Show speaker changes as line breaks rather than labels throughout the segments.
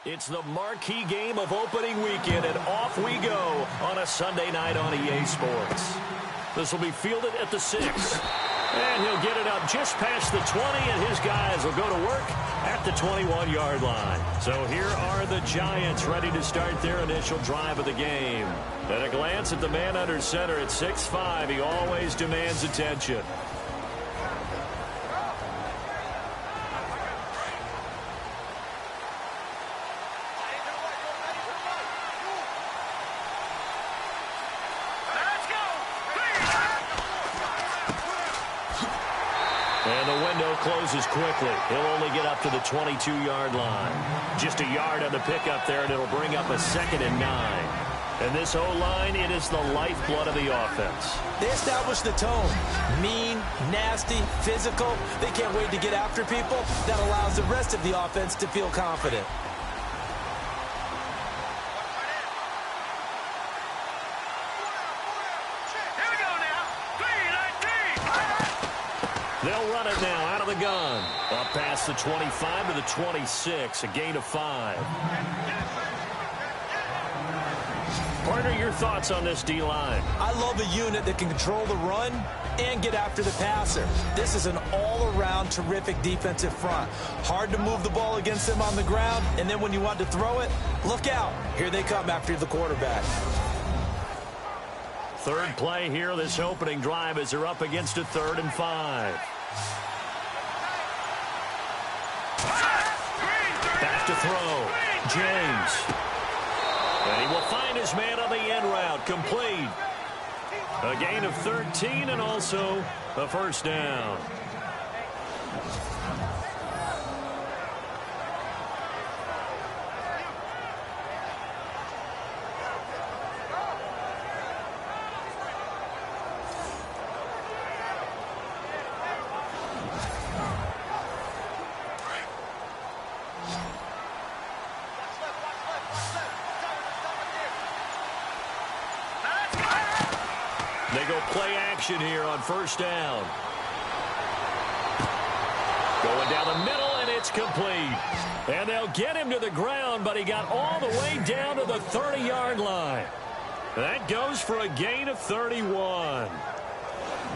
It's the marquee game of opening weekend, and off we go on a Sunday night on EA Sports. This will be fielded at the 6. And he'll get it up just past the 20, and his guys will go to work at the 21-yard line. So here are the Giants ready to start their initial drive of the game. At a glance at the man under center at 6'5", he always demands attention. And the window closes quickly. He'll only get up to the 22-yard line. Just a yard on the pickup there, and it'll bring up a 2nd and 9. And this O-line, it is the lifeblood of the offense.
They establish the tone. Mean, nasty, physical. They can't wait to get after people. That allows the rest of the offense to feel confident.
They'll run it now out of the gun. Up past the 25 to the 26, a gain of 5. Partner, your thoughts on this D-line?
I love a unit that can control the run and get after the passer. This is an all-around terrific defensive front. Hard to move the ball against them on the ground, and then when you want to throw it, look out. Here they come after the quarterback.
Third play here, this opening drive, as they're up against a 3rd and 5. Back to throw. James. And he will find his man on the end route. Complete. A gain of 13 and also a first down. They go play action here on first down. Going down the middle, and it's complete. And they'll get him to the ground, but he got all the way down to the 30-yard line. That goes for a gain of 31.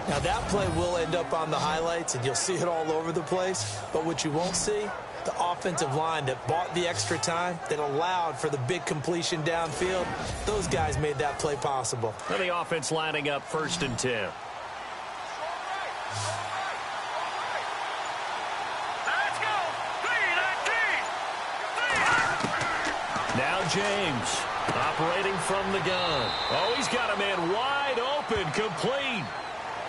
Now, that play will end up on the highlights, and you'll see it all over the place. But what you won't see, the offensive line that bought the extra time, that allowed for the big completion downfield, those guys made that play possible.
And the offense lining up 1st and 10. Now James, operating from the gun. Oh, he's got a man wide open, complete.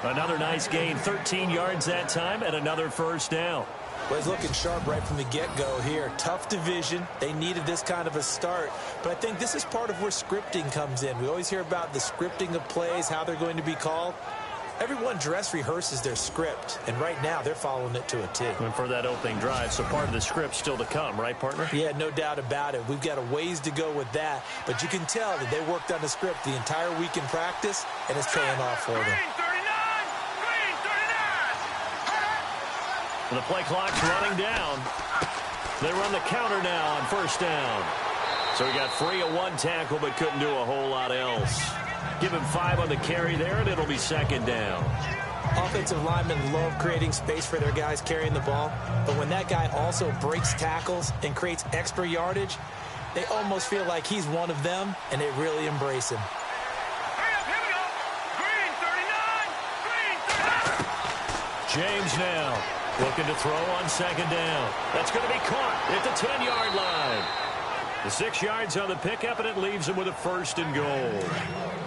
Another nice gain, 13 yards that time, and another first down.
Well, he's looking sharp right from the get-go here. Tough division. They needed this kind of a start. But I think this is part of where scripting comes in. We always hear about the scripting of plays, how they're going to be called. Everyone dress rehearses their script, and right now they're following it to a T.
And for that opening drive, so part of the script still to come, right, partner?
Yeah, no doubt about it. We've got a ways to go with that, but you can tell that they worked on the script the entire week in practice, and it's paying off for them.
The play clock's running down. They run the counter now on first down. So he got free of one tackle but couldn't do a whole lot else. Give him 5 on the carry there, and it'll be 2nd down.
Offensive linemen love creating space for their guys carrying the ball, but when that guy also breaks tackles and creates extra yardage, they almost feel like he's one of them, and they really embrace him.
James now. Looking to throw on 2nd down. That's going to be caught at the 10-yard line. The 6 yards on the pickup, and it leaves him with a 1st and goal.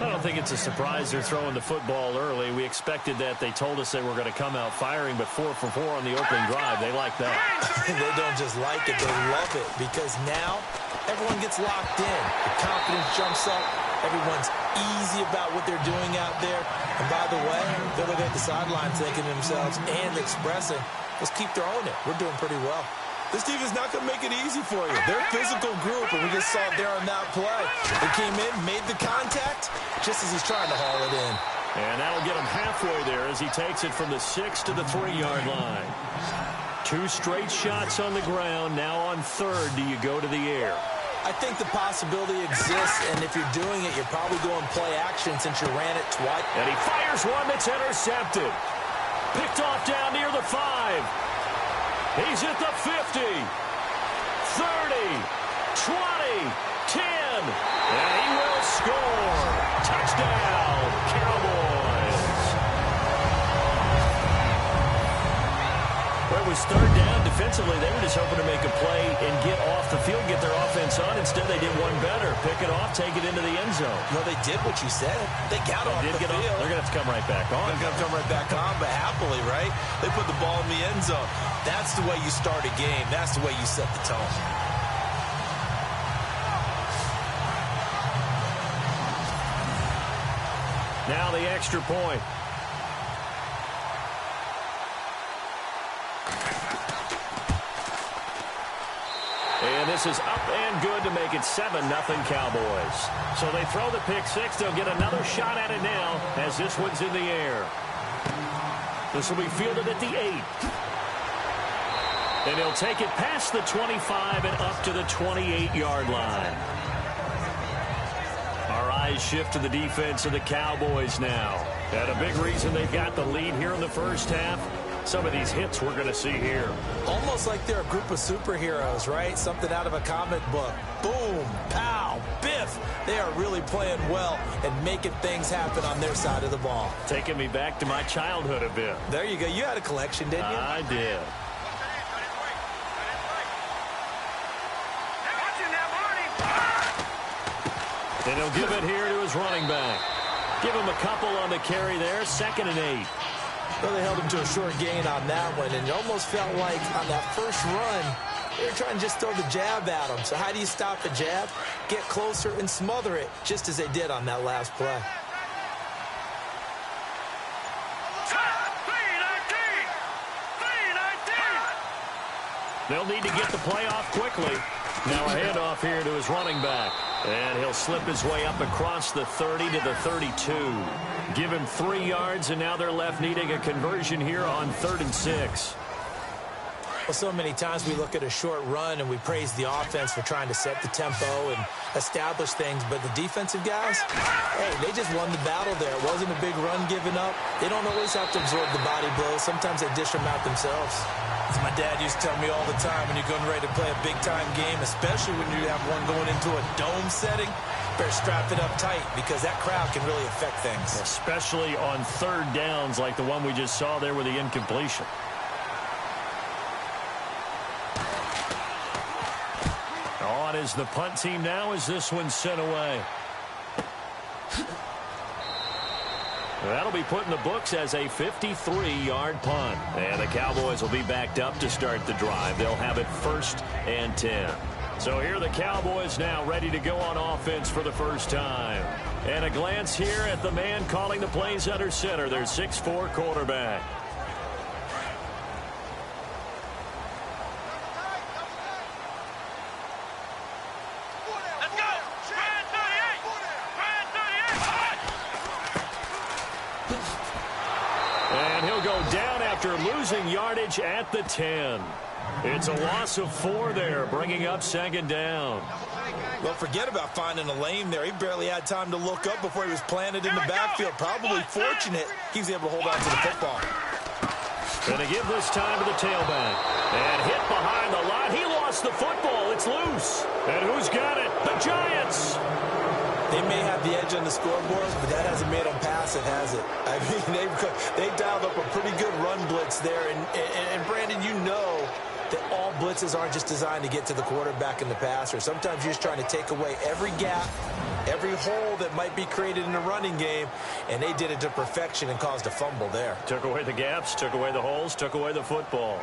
I don't think it's a surprise they're throwing the football early. We expected that. They told us they were going to come out firing, but 4 for 4 on the opening drive. They like that.
They don't just like it. They love it because now everyone gets locked in. The confidence jumps up. Everyone's easy about what they're doing out there. And by the way, they're looking at the sideline thinking to themselves and expressing, let's keep throwing it. We're doing pretty well. This team is not going to make it easy for you. They're a physical group, and we just saw it there on that play. They came in, made the contact, just as he's trying to haul it in.
And that'll get him halfway there as he takes it from the 6 to the 3-yard line. 2 straight shots on the ground. Now on third, do you go to the air?
I think the possibility exists, and if you're doing it, you're probably going play action since you ran it twice.
And he fires one that's intercepted. Picked off down near the 5. He's at the 50. 30. 20. 10. And he will score. Touchdown, Cowboys. Well, it was third down. Defensively, they were just hoping to make a play and get off the field, get their offense on. Instead, they did one better. Pick it off, take it into the end zone.
Well, they did what you said. They got off the field.
They're going to have to come right back on.
They're going to come right back on, but happily, right? They put the ball in the end zone. That's the way you start a game. That's the way you set the tone.
Now the extra point. And this is up and good to make it 7-0 Cowboys. So they throw the pick 6. They'll get another shot at it now as this one's in the air. This will be fielded at the 8. And he'll take it past the 25 and up to the 28-yard line. Our eyes shift to the defense of the Cowboys now. And a big reason they've got the lead here in the first half. Some of these hits we're going to see here.
Almost like they're a group of superheroes, right? Something out of a comic book. Boom, pow, biff. They are really playing well and making things happen on their side of the ball.
Taking me back to my childhood a bit.
There you go. You had a collection, didn't you?
I did. And he'll give it here to his running back. Give him a couple on the carry there. 2nd and 8.
Well, they held him to a short gain on that one, and it almost felt like on that first run, they were trying to just throw the jab at him. So how do you stop a jab? Get closer and smother it, just as they did on that last play.
They'll need to get the play off quickly. Now a handoff here to his running back. And he'll slip his way up across the 30 to the 32. Give him 3 yards, and now they're left needing a conversion here on 3rd and 6.
Well, so many times we look at a short run and we praise the offense for trying to set the tempo and establish things, but the defensive guys, hey, they just won the battle there. It wasn't a big run given up. They don't always have to absorb the body blows. Sometimes they dish them out themselves. As my dad used to tell me all the time, when you're going ready to play a big-time game, especially when you have one going into a dome setting, better strap it up tight because that crowd can really affect things.
Especially on 3rd downs like the one we just saw there with the incompletion. On is the punt team now as this one's sent away. That'll be put in the books as a 53-yard punt. And the Cowboys will be backed up to start the drive. They'll have it 1st and 10. So here are the Cowboys now ready to go on offense for the first time. And a glance here at the man calling the plays under center, their 6'4" quarterback. After losing yardage at the 10. It's a loss of 4 there, bringing up 2nd down.
Well, forget about finding a lane there. He barely had time to look up before he was planted in the backfield. Probably fortunate he was able to hold on to the football.
Going to give this time to the tailback. And hit behind the line. He lost the football. It's loose. And who's got it? The Giants.
They may have the edge on the scoreboard, but that hasn't made them pass it, has it? I mean, they dialed up a pretty good run blitz there. And Brandon, you know that all blitzes aren't just designed to get to the quarterback and the passer. Sometimes you're just trying to take away every gap, every hole that might be created in the running game, and they did it to perfection and caused a fumble there.
Took away the gaps, took away the holes, took away the football.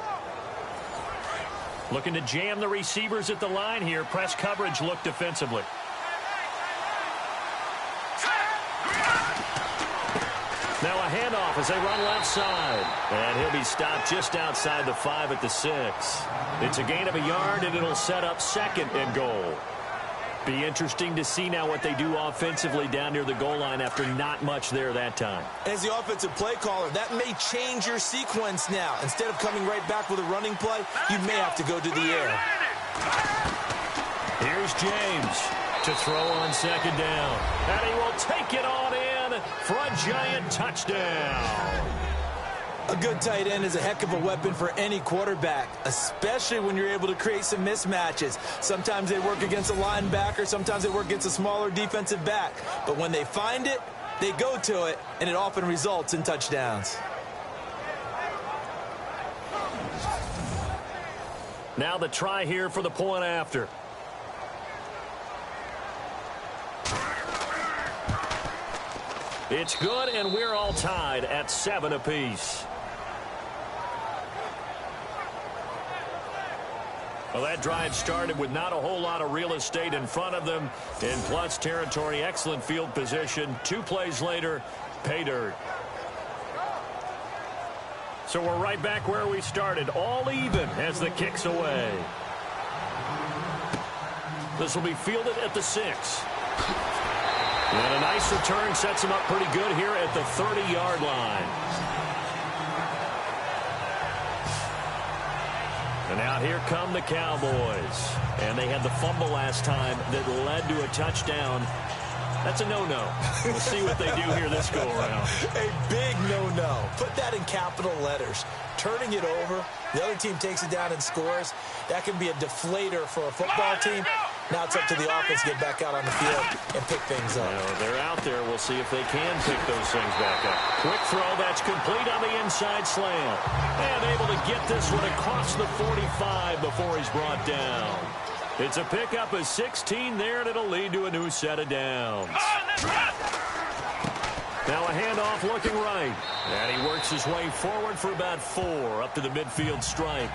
Looking to jam the receivers at the line here. Press coverage look defensively. Now a handoff as they run left side. And he'll be stopped just outside the 5 at the 6. It's a gain of a yard, and it'll set up 2nd and goal. Be interesting to see now what they do offensively down near the goal line after not much there that time.
As the offensive play caller, that may change your sequence now. Instead of coming right back with a running play, you may have to go to the air.
Here's James to throw on second down. And he will take it on in for a giant touchdown.
A good tight end is a heck of a weapon for any quarterback, especially when you're able to create some mismatches. Sometimes they work against a linebacker, sometimes they work against a smaller defensive back. But when they find it, they go to it, and it often results in touchdowns.
Now the try here for the point after. It's good, and we're all tied at 7 apiece. Well, that drive started with not a whole lot of real estate in front of them. In plus territory, excellent field position. 2 plays later, pay dirt. So we're right back where we started, all even as the kick's away. This will be fielded at the 6. And a nice return sets him up pretty good here at the 30-yard line. And out here come the Cowboys. And they had the fumble last time that led to a touchdown. That's a no-no. We'll see what they do here this go-around.
A big no-no. Put that in capital letters. Turning it over, the other team takes it down and scores. That can be a deflator for a football team. Now it's up to the offense to get back out on the field and pick things up.
They're out there. We'll see if they can pick those things back up. Quick throw. That's complete on the inside slant. And able to get this one across the 45 before he's brought down. It's a pickup of 16 there, and it'll lead to a new set of downs. Now a handoff looking right. And he works his way forward for about 4 up to the midfield stripe.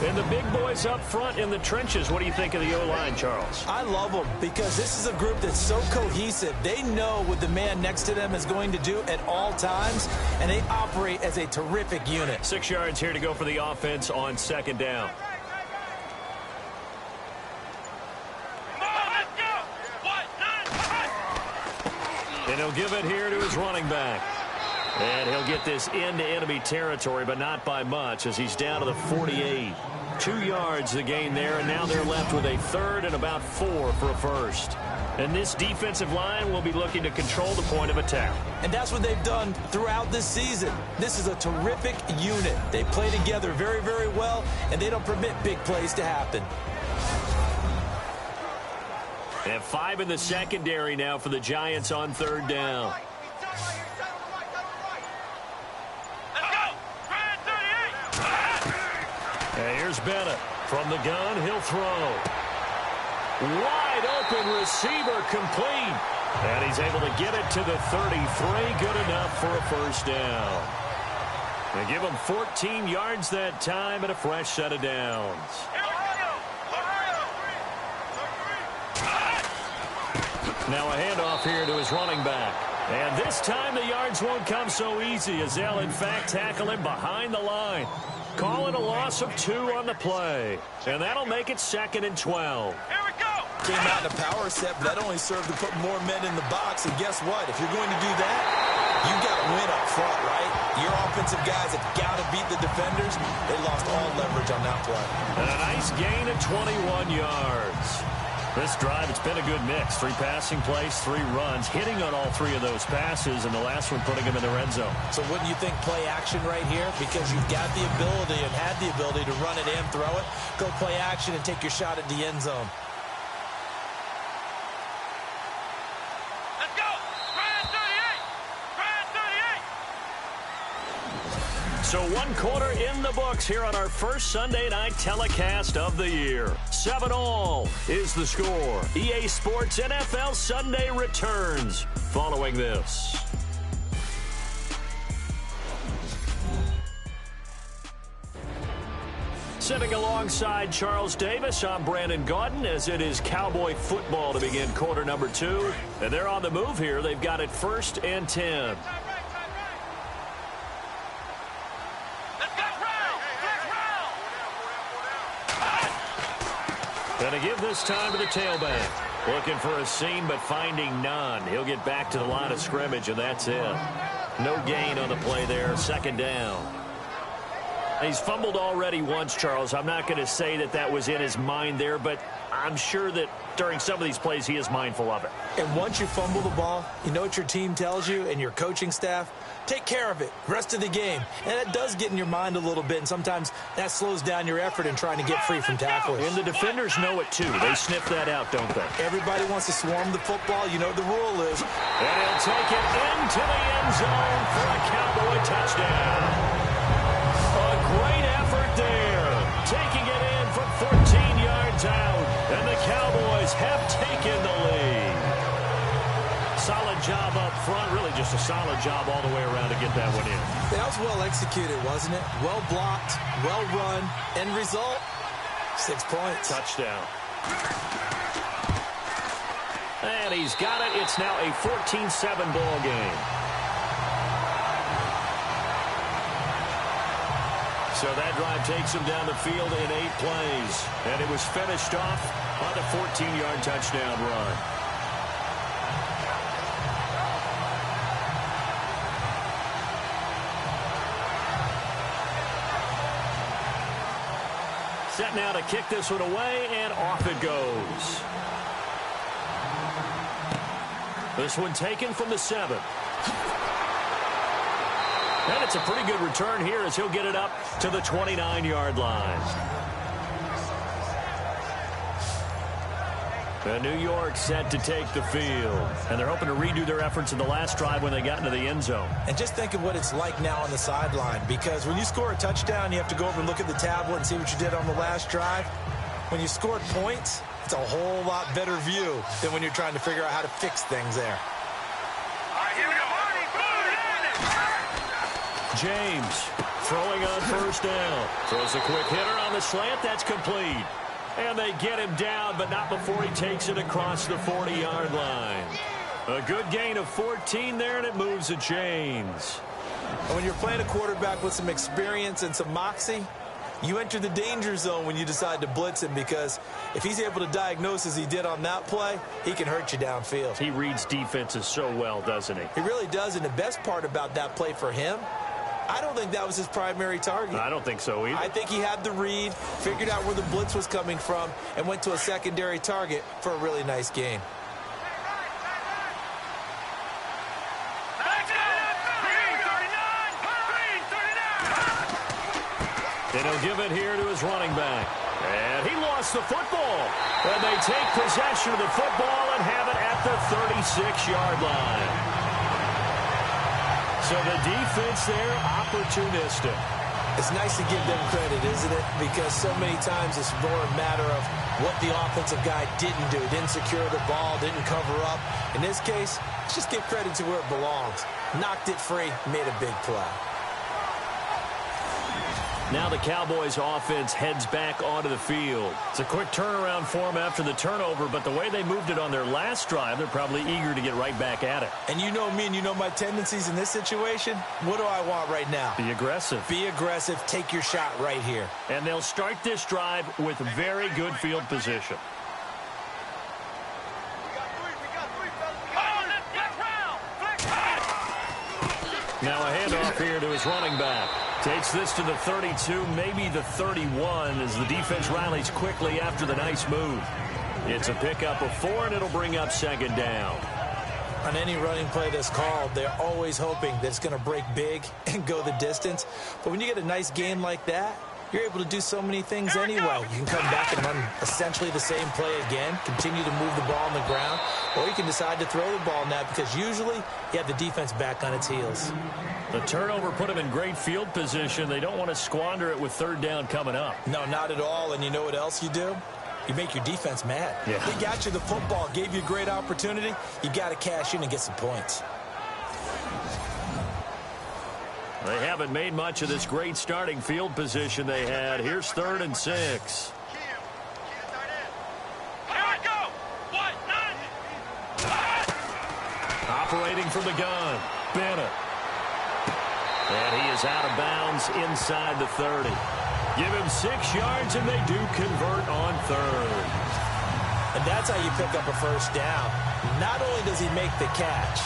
And the big boys up front in the trenches. What do you think of the O-line, Charles?
I love them because this is a group that's so cohesive. They know what the man next to them is going to do at all times, and they operate as a terrific unit.
6 yards here to go for the offense on second down. And he'll give it here to his running back. And he'll get this into enemy territory, but not by much as he's down to the 48. 2 yards the gain there, and now they're left with a third and about 4 for a first. And this defensive line will be looking to control the point of attack.
And that's what they've done throughout this season. This is a terrific unit. They play together very, very well, and they don't permit big plays to happen.
And 5 in the secondary now for the Giants on third down. And here's Bennett. From the gun, he'll throw. Wide open receiver complete. And he's able to get it to the 33. Good enough for a first down. And give him 14 yards that time and a fresh set of downs. Now a handoff here to his running back. And this time the yards won't come so easy as they'll in fact tackle him behind the line. Calling a loss of 2 on the play. And that'll make it 2nd and 12.
Here we go. Came out in a power set, but that only served to put more men in the box. And guess what? If you're going to do that, you got to win up front, right? Your offensive guys have got to beat the defenders. They lost all leverage on that play.
And a nice gain of 21 yards. This drive, it's been a good mix. 3 passing plays, 3 runs, hitting on all 3 of those passes, and the last one putting him in the red zone.
So wouldn't you think play action right here? Because you've got the ability and had the ability to run it and throw it. Go play action and take your shot at the end zone.
Let's go! Try 38! Try 38!
So 1 quarter in the books here on our first Sunday night telecast of the year. 7-all is the score. EA Sports NFL Sunday returns following this. Sitting alongside Charles Davis, I'm Brandon Gaudin as it is Cowboy football to begin quarter number 2. And they're on the move here. They've got it 1st and 10. Going to give this time to the tailback. Looking for a seam, but finding none. He'll get back to the line of scrimmage, and that's it. No gain on the play there. Second down. He's fumbled already once, Charles. I'm not going to say that that was in his mind there, but I'm sure that during some of these plays he is mindful of it.
And once you fumble the ball, you know what your team tells you and your coaching staff? Take care of it. Rest of the game. And that does get in your mind a little bit, and sometimes that slows down your effort in trying to get free from tacklers.
And the defenders know it, too. They sniff that out, don't they?
Everybody wants to swarm the football. You know what the rule is.
And he'll take it into the end zone for a Cowboy touchdown. A great effort there. Taking it in from 14 yards out. And the Cowboys have taken the lead. Solid job up front. Really just a solid job all the way around to get that one in.
That was well executed, wasn't it? Well blocked, well run. End result, 6 points.
Touchdown. And he's got it. It's now a 14-7 ball game. So that drive takes him down the field in 8 plays. And it was finished off on a 14-yard touchdown run. Set now to kick this one away, and off it goes. This one taken from the 7. And it's a pretty good return here as he'll get it up to the 29-yard line. And New York set to take the field. And they're hoping to redo their efforts in the last drive when they got into the end zone.
And just think of what it's like now on the sideline, because when you score a touchdown, you have to go over and look at the tablet and see what you did on the last drive. When you scored points, it's a whole lot better view than when you're trying to figure out how to fix things there.
James throwing on first down. Throws a quick hitter on the slant. That's complete. And they get him down, but not before he takes it across the 40-yard line. A good gain of 14 there, and it moves the chains.
And when you're playing a quarterback with some experience and some moxie, you enter the danger zone when you decide to blitz him, because if he's able to diagnose as he did on that play, he can hurt you downfield.
He reads defenses so well, doesn't he?
He really does, and the best part about that play for him, I don't think that was his primary target.
I don't think so either.
I think he had the read, figured out where the blitz was coming from, and went to a secondary target for a really nice gain.
And he'll give it here to his running back. And he lost the football. And they take possession of the football and have it at the 36-yard line. So the defense there, opportunistic.
It's nice to give them credit, isn't it? Because so many times it's more a matter of what the offensive guy didn't do. Didn't secure the ball, didn't cover up. In this case, let's just give credit to where it belongs. Knocked it free, made a big play.
Now the Cowboys offense heads back onto the field. It's a quick turnaround for them after the turnover, but the way they moved it on their last drive, they're probably eager to get right back at it.
And you know me and you know my tendencies in this situation. What do I want right now?
Be aggressive.
Be aggressive. Take your shot right here.
And they'll start this drive with very good field position. Now a handoff here to his running back. Takes this to the 32, maybe the 31, as the defense rallies quickly after the nice move. It's a pickup of 4, and it'll bring up second down.
On any running play that's called, they're always hoping that it's going to break big and go the distance. But when you get a nice gain like that, you're able to do so many things anyway. You can come back and run essentially the same play again, continue to move the ball on the ground, or you can decide to throw the ball now, because usually you have the defense back on its heels.
The turnover put them in great field position. They don't want to squander it with third down coming up.
No, not at all. And you know what else you do? You make your defense mad.
Yeah.
They got you the football, gave you a great opportunity. You got to cash in and get some points.
They haven't made much of this great starting field position they had. Here's 3rd and 6. Operating from the gun, Bennett. And he is out of bounds inside the 30. Give him 6 yards, and they do convert on third.
And that's how you pick up a first down. Not only does he make the catch,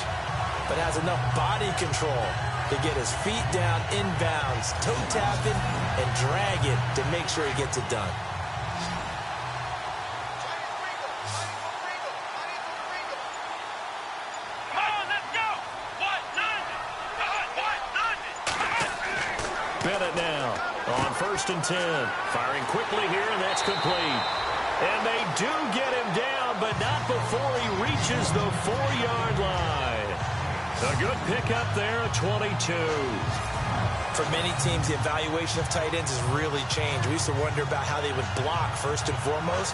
but has enough body control to get his feet down inbounds, toe tapping, and dragging to make sure he gets it done.
Bennett now on 1st and 10. Firing quickly here, and that's complete. And they do get him down, but not before he reaches the 4-yard line. A good pickup there at 22.
For many teams, the evaluation of tight ends has really changed. We used to wonder about how they would block first and foremost.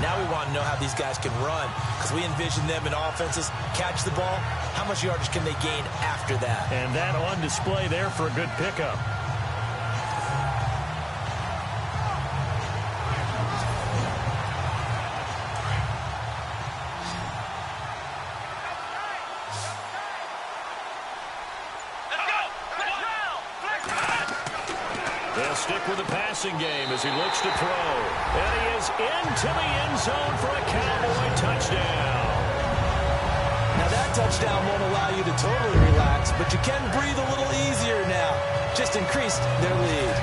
Now we want to know how these guys can run, because we envision them in offenses catch the ball. How much yardage can they gain after that?
And that on display there for a good pickup. They'll stick with the passing game as he looks to throw. And he is into the end zone for a Cowboy touchdown.
Now that touchdown won't allow you to totally relax, but you can breathe a little easier now. Just increased their lead.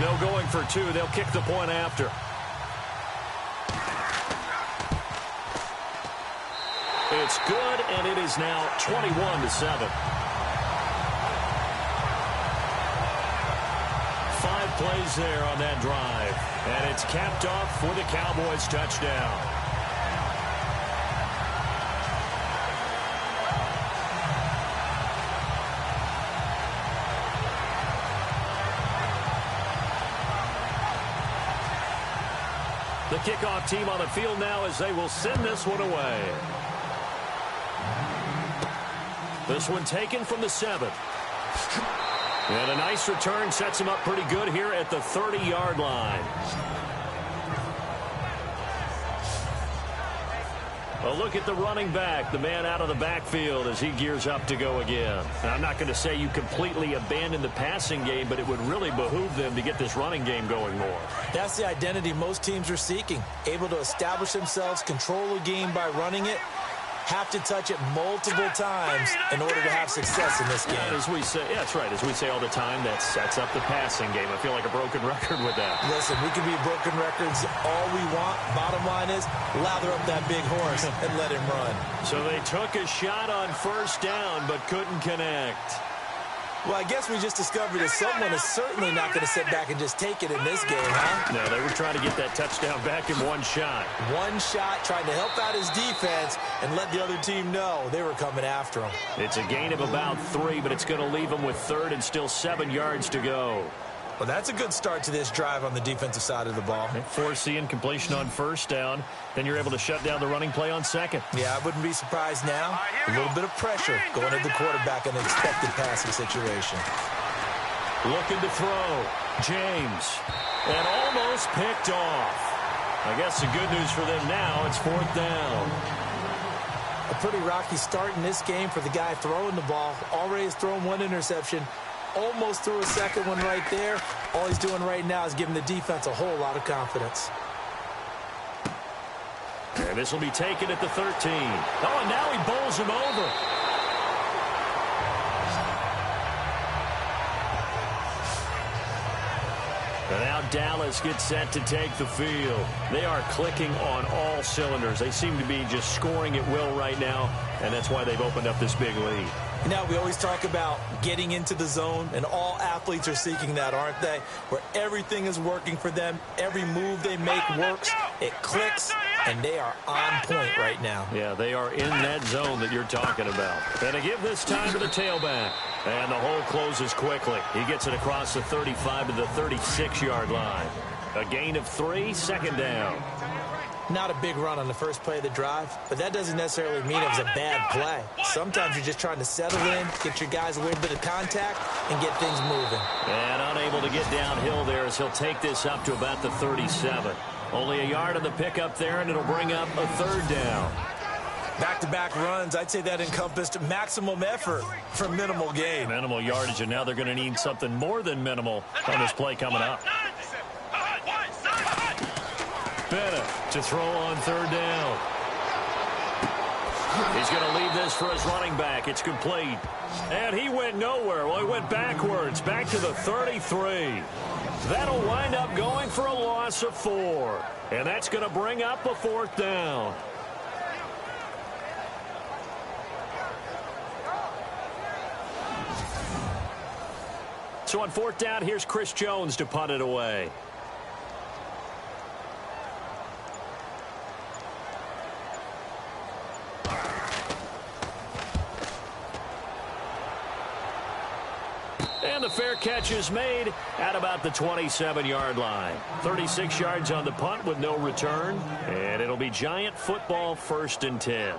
No going for 2. They'll kick the point after. It's good, and it is now 21-7. 5 plays there on that drive, and it's capped off for the Cowboys touchdown. The kickoff team on the field now as they will send this one away. This one taken from the 7. And a nice return sets him up pretty good here at the 30-yard line. A look at the running back, the man out of the backfield as he gears up to go again. Now, I'm not going to say you completely abandon the passing game, but it would really behoove them to get this running game going more.
That's the identity most teams are seeking. Able to establish themselves, control a game by running it. Have to touch it multiple times in order to have success in this game.
As we say, yeah, that's right. As we say all the time, that sets up the passing game. I feel like a broken record with that.
Listen, we can be broken records all we want. Bottom line is, lather up that big horse and let him run.
So they took a shot on 1st down, but couldn't connect.
Well, I guess we just discovered that someone is certainly not going to sit back and just take it in this game, huh?
No, they were trying to get that touchdown back in one shot.
One shot, trying to help out his defense and let the other team know they were coming after him.
It's a gain of about 3, but it's going to leave them with 3rd and still 7 yards to go.
Well, that's a good start to this drive on the defensive side of the ball.
Force the incompletion on 1st down. Then you're able to shut down the running play on 2nd.
Yeah, I wouldn't be surprised now. A little bit of pressure going at the quarterback in the expected passing situation.
Looking to throw. James. And almost picked off. I guess the good news for them now, it's 4th down.
A pretty rocky start in this game for the guy throwing the ball. Already has thrown 1 interception. Almost threw a 2nd one right there. All he's doing right now is giving the defense a whole lot of confidence.
And this will be taken at the 13. Oh, and now he bowls him over. And now Dallas gets set to take the field. They are clicking on all cylinders. They seem to be just scoring at will right now, and that's why they've opened up this big lead.
Now, we always talk about getting into the zone, and all athletes are seeking that, aren't they? Where everything is working for them. Every move they make works. It clicks, and they are on point right now.
Yeah, they are in that zone that you're talking about. And to give this time to the tailback. And the hole closes quickly. He gets it across the 35 to the 36-yard line. A gain of 3, 2nd down.
Not a big run on the first play of the drive, but that doesn't necessarily mean it was a bad play. Sometimes you're just trying to settle in, get your guys a little bit of contact, and get things moving.
And unable to get downhill there as he'll take this up to about the 37. Only a yard on the pickup there, and it'll bring up a third down.
Back-to-back runs, I'd say that encompassed maximum effort for minimal gain.
Minimal yardage, and now they're going to need something more than minimal on this play coming up. Bennett to throw on third down. He's going to leave this for his running back. It's complete. And he went nowhere. Well, he went backwards, back to the 33. That'll wind up going for a loss of 4. And that's going to bring up a fourth down. So on fourth down, here's Chris Jones to punt it away. And the fair catch is made at about the 27-yard line. 36 yards on the punt with no return. And it'll be Giant football 1st and 10.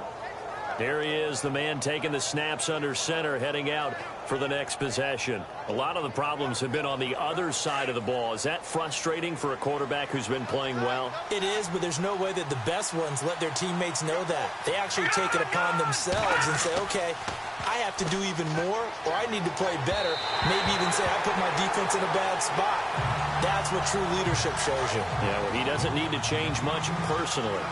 There he is, the man taking the snaps under center, heading out for the next possession. A lot of the problems have been on the other side of the ball. Is that frustrating for a quarterback who's been playing well?
It is, but there's no way that the best ones let their teammates know that. They actually take it upon themselves and say, okay, I have to do even more, or I need to play better. Maybe even say, I put my defense in a bad spot. That's what true leadership shows you.
Yeah, well, he doesn't need to change much personally.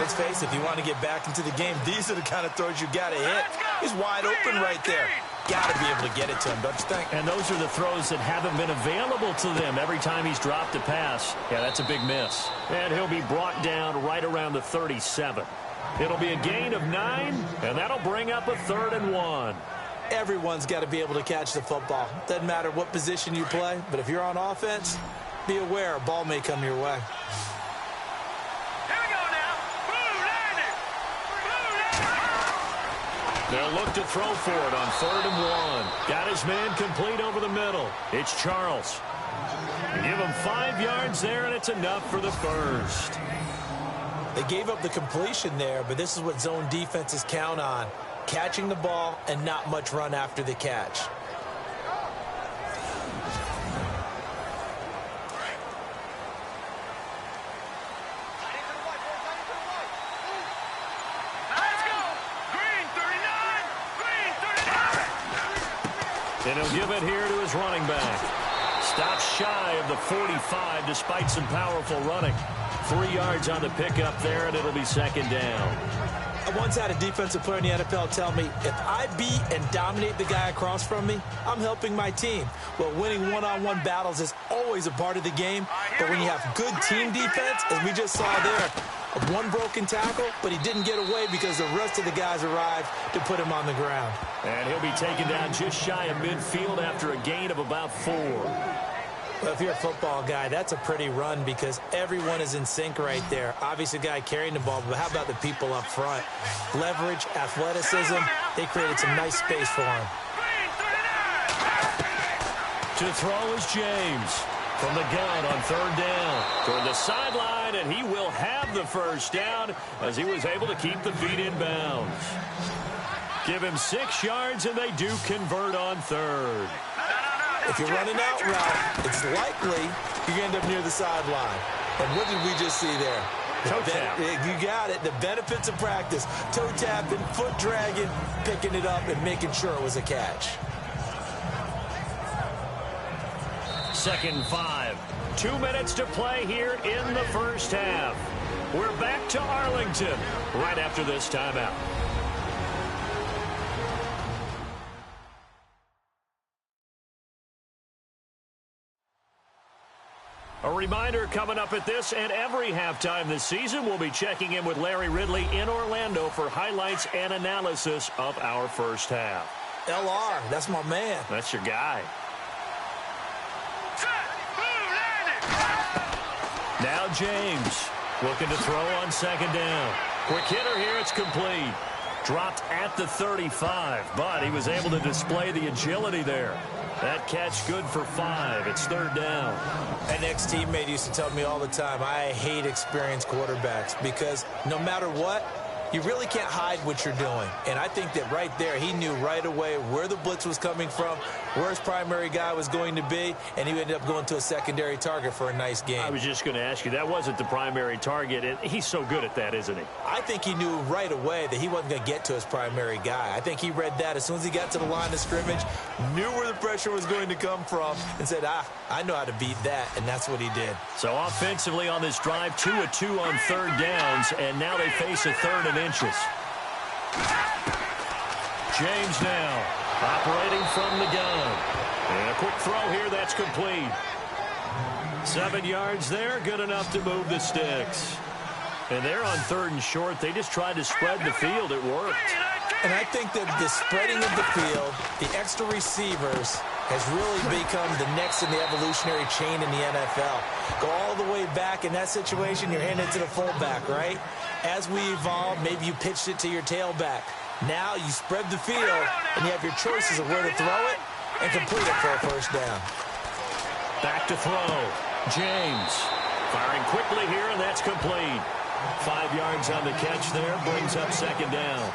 Let's face it, if you want to get back into the game, these are the kind of throws you got to hit. He's wide open right there. Got to be able to get it to him, don't you think?
And those are the throws that haven't been available to them every time he's dropped a pass. Yeah, that's a big miss. And he'll be brought down right around the 37. It'll be a gain of 9, and that'll bring up a 3rd and 1.
Everyone's got to be able to catch the football. Doesn't matter what position you play, but if you're on offense, be aware a ball may come your way.
They'll look to throw for it on 3rd and 1. Got his man complete over the middle. It's Charles. You give him 5 yards there, and it's enough for the first.
They gave up the completion there, but this is what zone defenses count on. Catching the ball and not much run after the catch.
And he'll give it here to his running back. Stops shy of the 45 despite some powerful running. 3 yards on the pickup there, and it'll be 2nd down.
I once had a defensive player in the NFL tell me, if I beat and dominate the guy across from me, I'm helping my team. Well, winning one-on-one battles is always a part of the game, but when you have good team defense, as we just saw there, one broken tackle, but he didn't get away because the rest of the guys arrived to put him on the ground.
And he'll be taken down just shy of midfield after a gain of about 4.
Well, if you're a football guy, that's a pretty run because everyone is in sync right there. Obviously, the guy carrying the ball, but how about the people up front? Leverage, athleticism, they created some nice space for him.
To throw is James from the gun on 3rd down. Toward the sideline, and he will have the first down as he was able to keep the feet in bounds. Give him 6 yards, and they do convert on 3rd.
If you're running out route, it's likely you end up near the sideline. And what did we just see there?
Toe tap.
You got it. The benefits of practice. Toe tapping, foot dragging, picking it up, and making sure it was a catch.
2nd and 5. 2 minutes to play here in the first half. We're back to Arlington right after this timeout. A reminder coming up at this and every halftime this season, we'll be checking in with Larry Ridley in Orlando for highlights and analysis of our first half.
LR, that's my man.
That's your guy. Now James looking to throw on 2nd down. Quick hitter here, it's complete. Dropped at the 35, but he was able to display the agility there. That catch good for 5. It's 3rd down.
An ex-teammate used to tell me all the time, I hate experienced quarterbacks because no matter what, you really can't hide what you're doing. And I think that right there, he knew right away where the blitz was coming from, where his primary guy was going to be, and he ended up going to a secondary target for a nice game.
I was just going to ask you, that wasn't the primary target, and he's so good at that, isn't he?
I think he knew right away that he wasn't going to get to his primary guy. I think he read that as soon as he got to the line of scrimmage, knew where the pressure was going to come from, and said, I know how to beat that, and that's what he did.
So offensively on this drive, 2 of 2 on third downs, and now they face a third and inches. James now operating from the gun. And a quick throw here, that's complete. 7 yards there, good enough to move the sticks. And they're on third and short. They just tried to spread the field. It worked.
And I think that the spreading of the field, the extra receivers, has really become the next in the evolutionary chain in the NFL. Go all the way back in that situation, you're handed to the fullback, right? As we evolve, maybe you pitched it to your tailback. Now you spread the field, and you have your choices of where to throw it and complete it for a first down.
Back to throw. James firing quickly here, and that's complete. 5 yards on the catch there, brings up second down.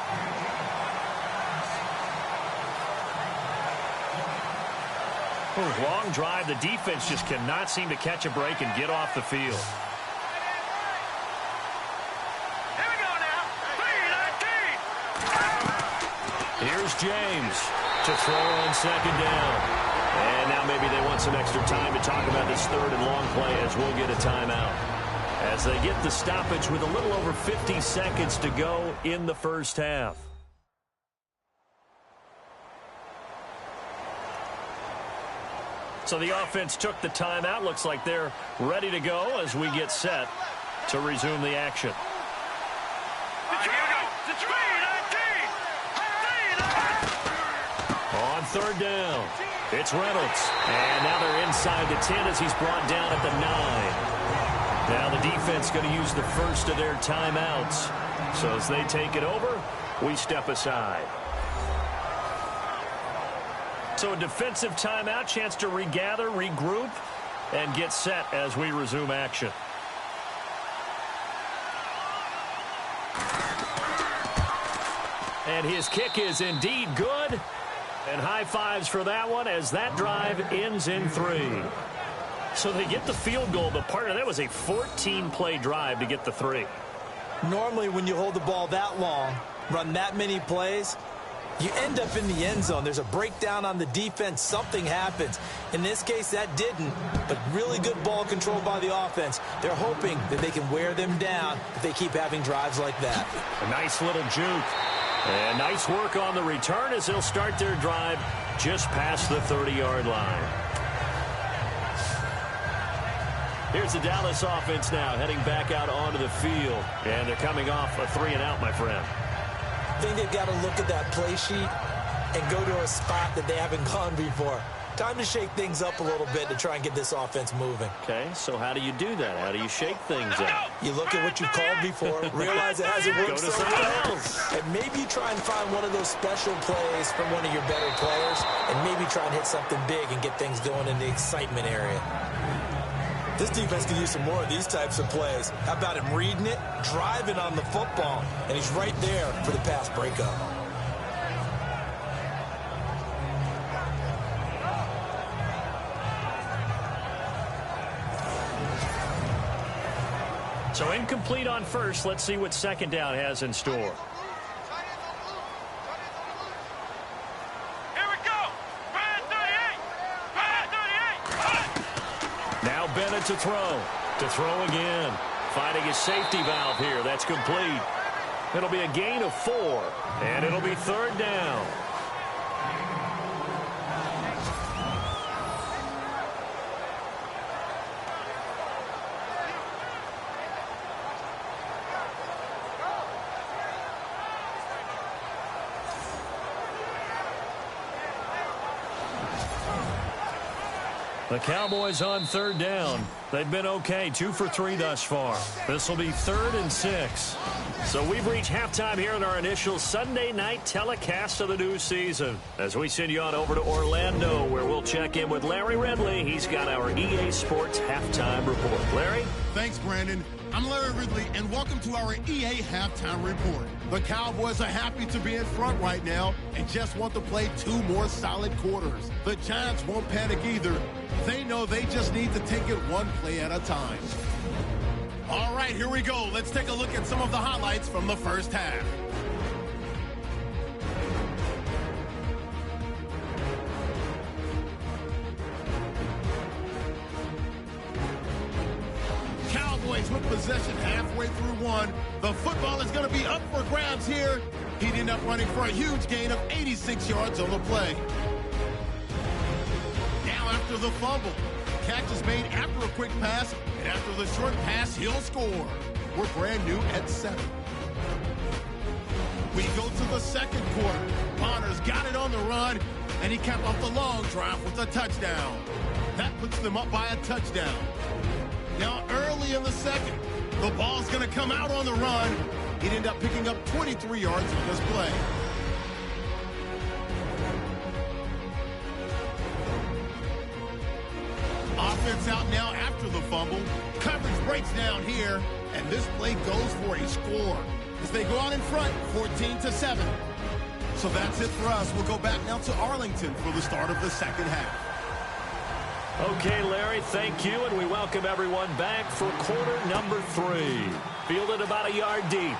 Long drive. The defense just cannot seem to catch a break and get off the field.
Here we go now. 3-19.
Here's James to throw on second down. And now maybe they want some extra time to talk about this third and long play as we'll get a timeout. As they get the stoppage with a little over 50 seconds to go in the first half. So the offense took the timeout. Looks like they're ready to go as we get set to resume the action. On third down, it's Reynolds. And now they're inside the 10 as he's brought down at the 9. Now the defense going to use the first of their timeouts. So as they take it over, we step aside. So a defensive timeout, chance to regather, regroup, and get set as we resume action. And his kick is indeed good. And high fives for that one as that drive ends in 3. So they get the field goal, but partner, that was a 14-play drive to get the 3.
Normally when you hold the ball that long, run that many plays, you end up in the end zone. There's a breakdown on the defense. Something happens. In this case, that didn't, but really good ball control by the offense. They're hoping that they can wear them down if they keep having drives like that.
A nice little juke. And nice work on the return as they'll start their drive just past the 30-yard line. Here's the Dallas offense now heading back out onto the field. And they're coming off a 3-and-out, my friend.
I think they've got to look at that play sheet and go to a spot that they haven't gone before. Time to shake things up a little bit to try and get this offense moving.
Okay, so how do you do that? How do you shake things up?
You look at what you've called before, realize it hasn't worked so well, and maybe you try and find one of those special plays from one of your better players, and maybe try and hit something big and get things going in the excitement area. This defense could use some more of these types of plays. How about him reading it, driving on the football, and he's right there for the pass breakup.
So incomplete on first. Let's see what second down has in store.
Here we go. 38.
Now Bennett to throw. To throw again. Finding his safety valve here. That's complete. It'll be a gain of 4. And it'll be third down. The Cowboys on third down. They've been okay, 2 for 3 thus far. This will be 3rd and 6. So we've reached halftime here in our initial Sunday night telecast of the new season. As we send you on over to Orlando, where we'll check in with Larry Redley. He's got our EA Sports halftime report. Larry?
Thanks, Brandon. I'm Larry Ridley, and welcome to our EA Halftime Report. The Cowboys are happy to be in front right now and just want to play 2 more solid quarters. The Giants won't panic either. They know they just need to take it 1 play at a time. All right, here we go. Let's take a look at some of the highlights from the first half. Cowboys with possession halfway through 1. The football is going to be up for grabs here. He'd end up running for a huge gain of 86 yards on the play. Now after the fumble. Catch is made after a quick pass, and after the short pass, he'll score. We're brand new at 7. We go to the second quarter. Bonner's got it on the run, and he capped off the long drive with a touchdown. That puts them up by a touchdown. Now early in the second, the ball's going to come out on the run. He'd end up picking up 23 yards on this play. Offense out now after the fumble. Coverage breaks down here, and this play goes for a score as they go out in front 14-7. So that's it for us. We'll go back now to Arlington for the start of the second half.
Okay, Larry, thank you, and we welcome everyone back for quarter number 3. Fielded about a yard deep.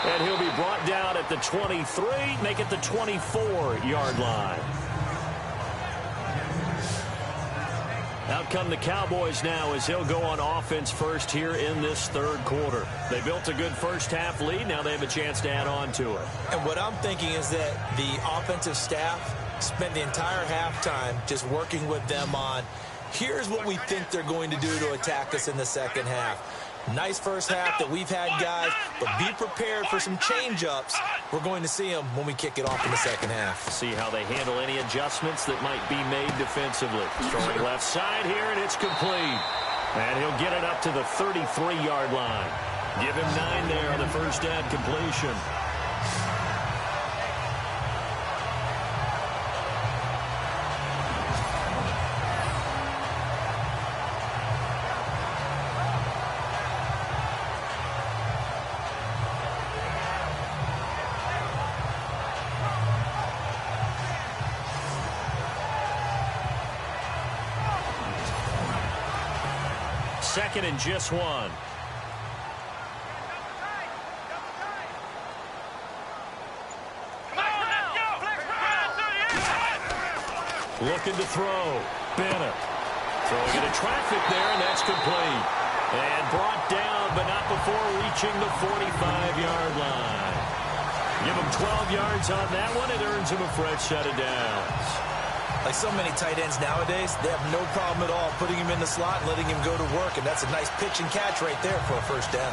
And he'll be brought down at the 23, make it the 24-yard line. Out come the Cowboys now as he'll go on offense first here in this third quarter. They built a good first half lead. Now they have a chance to add on to it.
And what I'm thinking is that the offensive staff spend the entire halftime just working with them on, here's what we think they're going to do to attack us in the second half. Nice first half that we've had, guys, but be prepared for some change-ups. We're going to see them when we kick it off in the second half.
See how they handle any adjustments that might be made defensively. Throwing left side here, and it's complete. And he'll get it up to the 33-yard line. Give him 9 there on the first down completion. Second and just 1. Looking to throw. Bennett. Throwing into traffic there, and that's complete. And brought down, but not before reaching the 45-yard line. Give him 12 yards on that one. It earns him a fresh set of downs.
Like so many tight ends nowadays, they have no problem at all putting him in the slot and letting him go to work, and that's a nice pitch and catch right there for a first down.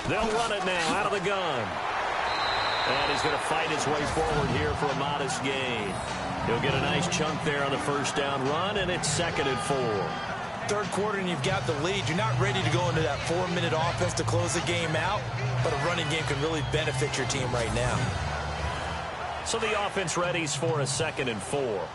They'll run it now out of the gun. And he's going to fight his way forward here for a modest gain. He'll get a nice chunk there on the first down run, and it's 2nd and 4.
Third quarter, and you've got the lead. You're not ready to go into that 4-minute offense to close the game out, but a running game can really benefit your team right now.
So the offense readies for a 2nd and 4.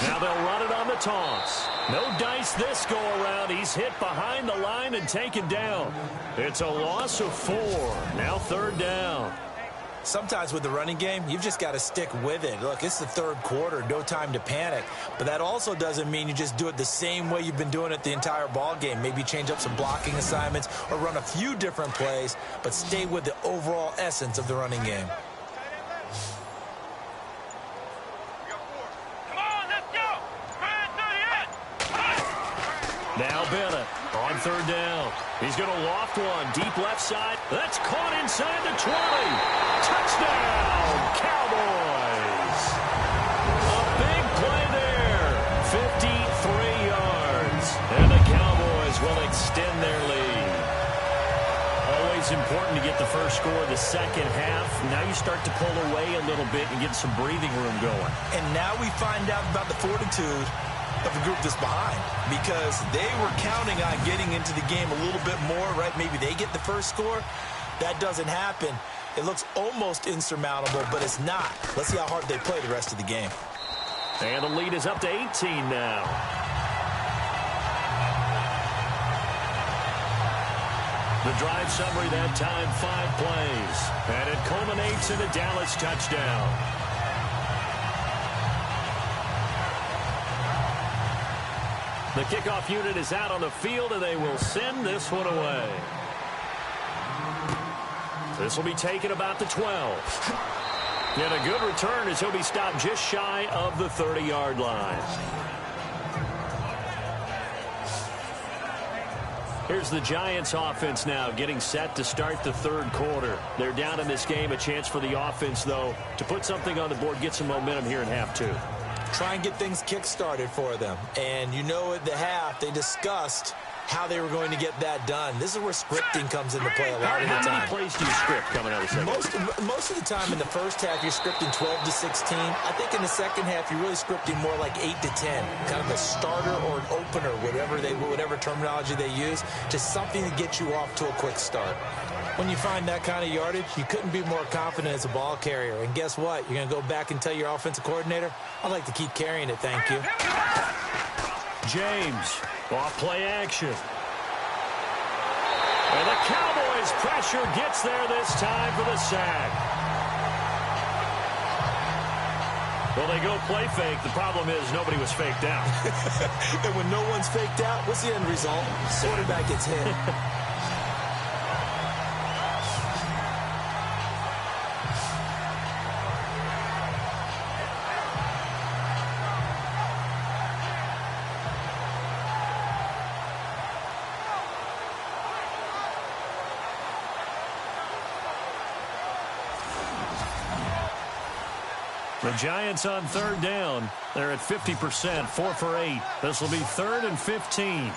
Now they'll run it on the toss. No dice this go-around. He's hit behind the line and taken down. It's a loss of 4. Now 3rd down.
Sometimes with the running game, you've just got to stick with it. Look, it's the third quarter, no time to panic. But that also doesn't mean you just do it the same way you've been doing it the entire ball game. Maybe change up some blocking assignments or run a few different plays, but stay with the overall essence of the running game.
Now Bennett on 3rd down. He's going to loft one. Deep left side. That's caught inside the 20. Touchdown, Cowboys. A big play there. 53 yards. And the Cowboys will extend their lead. Always was important to get the first score of the second half. Now you start to pull away a little bit and get some breathing room going.
And now we find out about the fortitude of the group that's behind, because they were counting on getting into the game a little bit more, right? Maybe they get the first score. That doesn't happen. It looks almost insurmountable, but it's not. Let's see how hard they play the rest of the game.
And the lead is up to 18 now. The drive summary that time, 5 plays. And it culminates in a Dallas touchdown. The kickoff unit is out on the field, and they will send this one away. This will be taken about the 12. And a good return as he'll be stopped just shy of the 30-yard line. Here's the Giants offense now getting set to start the third quarter. They're down in this game. A chance for the offense, though, to put something on the board, get some momentum here in half two.
Try and get things kick-started for them. And you know at the half, they discussed how they were going to get that done. This is where scripting comes into play a lot of the time.
How many plays do you script coming out of the second?
Most of the time in the first half, you're scripting 12 to 16. I think in the second half, you're really scripting more like 8 to 10. Kind of a starter or an opener, whatever terminology they use. Just something to get you off to a quick start. When you find that kind of yardage, you couldn't be more confident as a ball carrier. And guess what? You're going to go back and tell your offensive coordinator, I'd like to keep carrying it, thank you.
James, off play action. And the Cowboys pressure gets there this time for the sack. Well, they go play fake. The problem is nobody was faked out.
And when no one's faked out, what's the end result? Quarterback gets hit.
The Giants on third down. They're at 50%, 4 for 8. This will be 3rd and 15.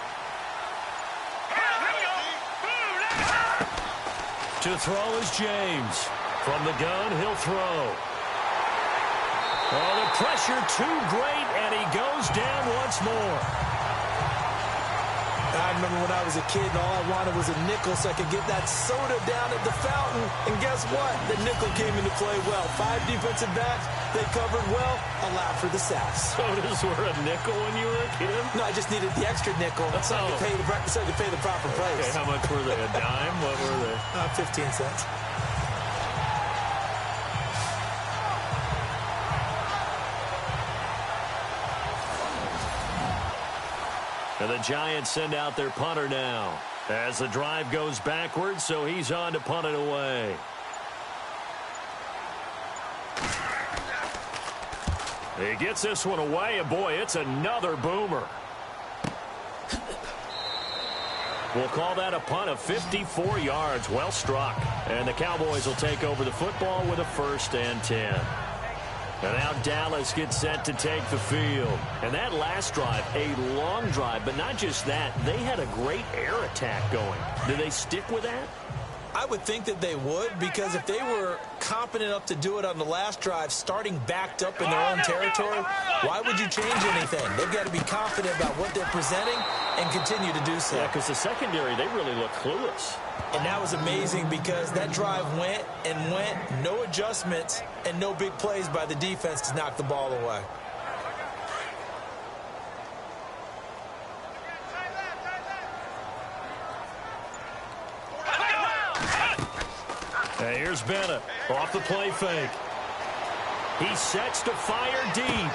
To throw is James. From the gun, he'll throw. Oh, the pressure too great, and he goes down once more.
I remember when I was a kid and all I wanted was a nickel so I could get that soda down at the fountain. And guess what? The nickel came into play well. 5 defensive backs, they covered well, allowed for the sacks.
Sodas were a nickel when you were a kid?
No, I just needed the extra nickel so I could pay the proper price.
Okay, how much were they? A dime? What were they?
15 cents.
And the Giants send out their punter now as the drive goes backwards, so he's on to punt it away. He gets this one away, and boy, it's another boomer. We'll call that a punt of 54 yards. Well struck. And the Cowboys will take over the football with a 1st and 10. And now Dallas gets set to take the field. And that last drive, a long drive, but not just that. They had a great air attack going. Do they stick with that?
I would think that they would, because if they were competent enough to do it on the last drive, starting backed up in their own territory, why would you change anything? They've got to be confident about what they're presenting and continue to do so.
Yeah, because the secondary, they really look clueless.
And that was amazing because that drive went and went, no adjustments, and no big plays by the defense to knock the ball away.
Hey, here's Bennett off the play fake. He sets to fire deep.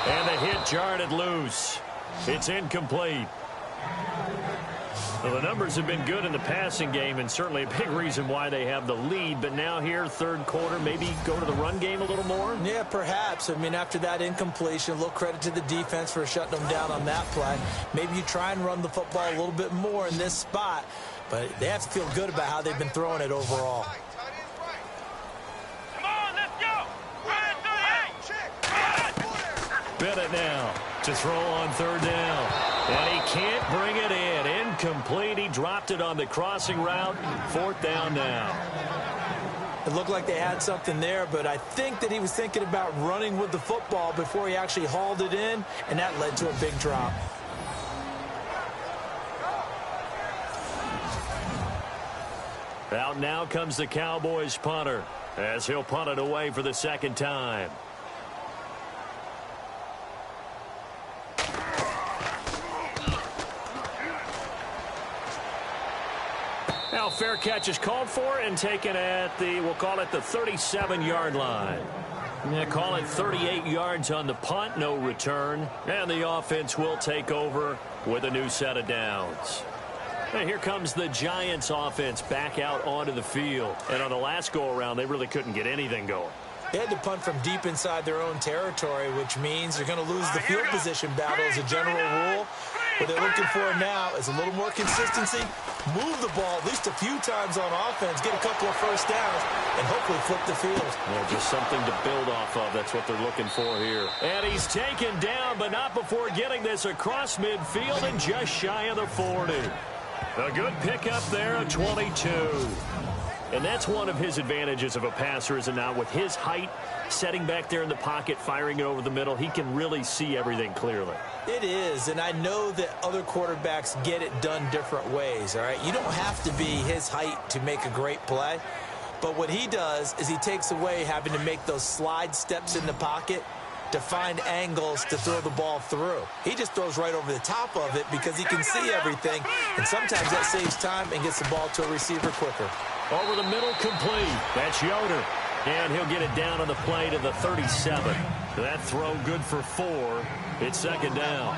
And the hit jarred it loose. It's incomplete. Well, the numbers have been good in the passing game, and certainly a big reason why they have the lead. But now here, third quarter, maybe go to the run game a little more?
Yeah, perhaps. I mean, after that incompletion, a little credit to the defense for shutting them down on that play. Maybe you try and run the football a little bit more in this spot. But they have to feel good about how they've been throwing it overall.
Come on, let's go.
Bennett now to to throw on third down. And he can't bring it in. Incomplete. He dropped it on the crossing route. Fourth down now.
It looked like they had something there, but I think that he was thinking about running with the football before he actually hauled it in, and that led to a big drop.
Out now comes the Cowboys punter as he'll punt it away for the second time. Now fair catch is called for and taken at the, we'll call it the 37-yard line. Yeah, call it 38 yards on the punt, no return. And the offense will take over with a new set of downs. And here comes the Giants offense back out onto the field. And on the last go-around, they really couldn't get anything going.
They had to punt from deep inside their own territory, which means they're going to lose the field position battle as a general rule. What they're looking for now is a little more consistency, move the ball at least a few times on offense, get a couple of first downs, and hopefully flip the field.
Yeah, just something to build off of. That's what they're looking for here. And he's taken down, but not before getting this across midfield and just shy of the 40. A good pickup there at 22. And that's one of his advantages of a passer, is it not? With his height, setting back there in the pocket, firing it over the middle, he can really see everything clearly.
It is, and I know that other quarterbacks get it done different ways, all right? You don't have to be his height to make a great play, but what he does is he takes away having to make those slide steps in the pocket to find angles to throw the ball through. He just throws right over the top of it because he can see everything, and sometimes that saves time and gets the ball to a receiver quicker.
Over the middle, complete. That's Yoder. And he'll get it down on the play to the 37. That throw good for 4. It's second down.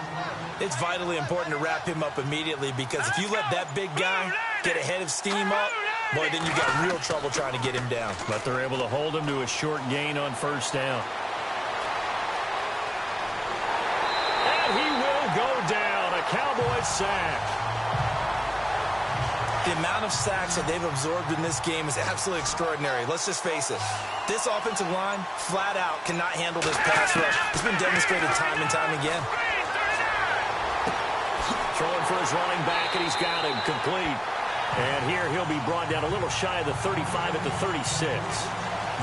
It's vitally important to wrap him up immediately, because if you let that big guy get a head of steam up, boy, then you got real trouble trying to get him down.
But they're able to hold him to a short gain on first down. And he will go down. A Cowboys sack.
The amount of sacks that they've absorbed in this game is absolutely extraordinary. Let's just face it. This offensive line, flat out, cannot handle this pass rush. It's been demonstrated time and time again.
Throwing for his running back, and he's got him complete. And here he'll be brought down a little shy of the 35 at the 36.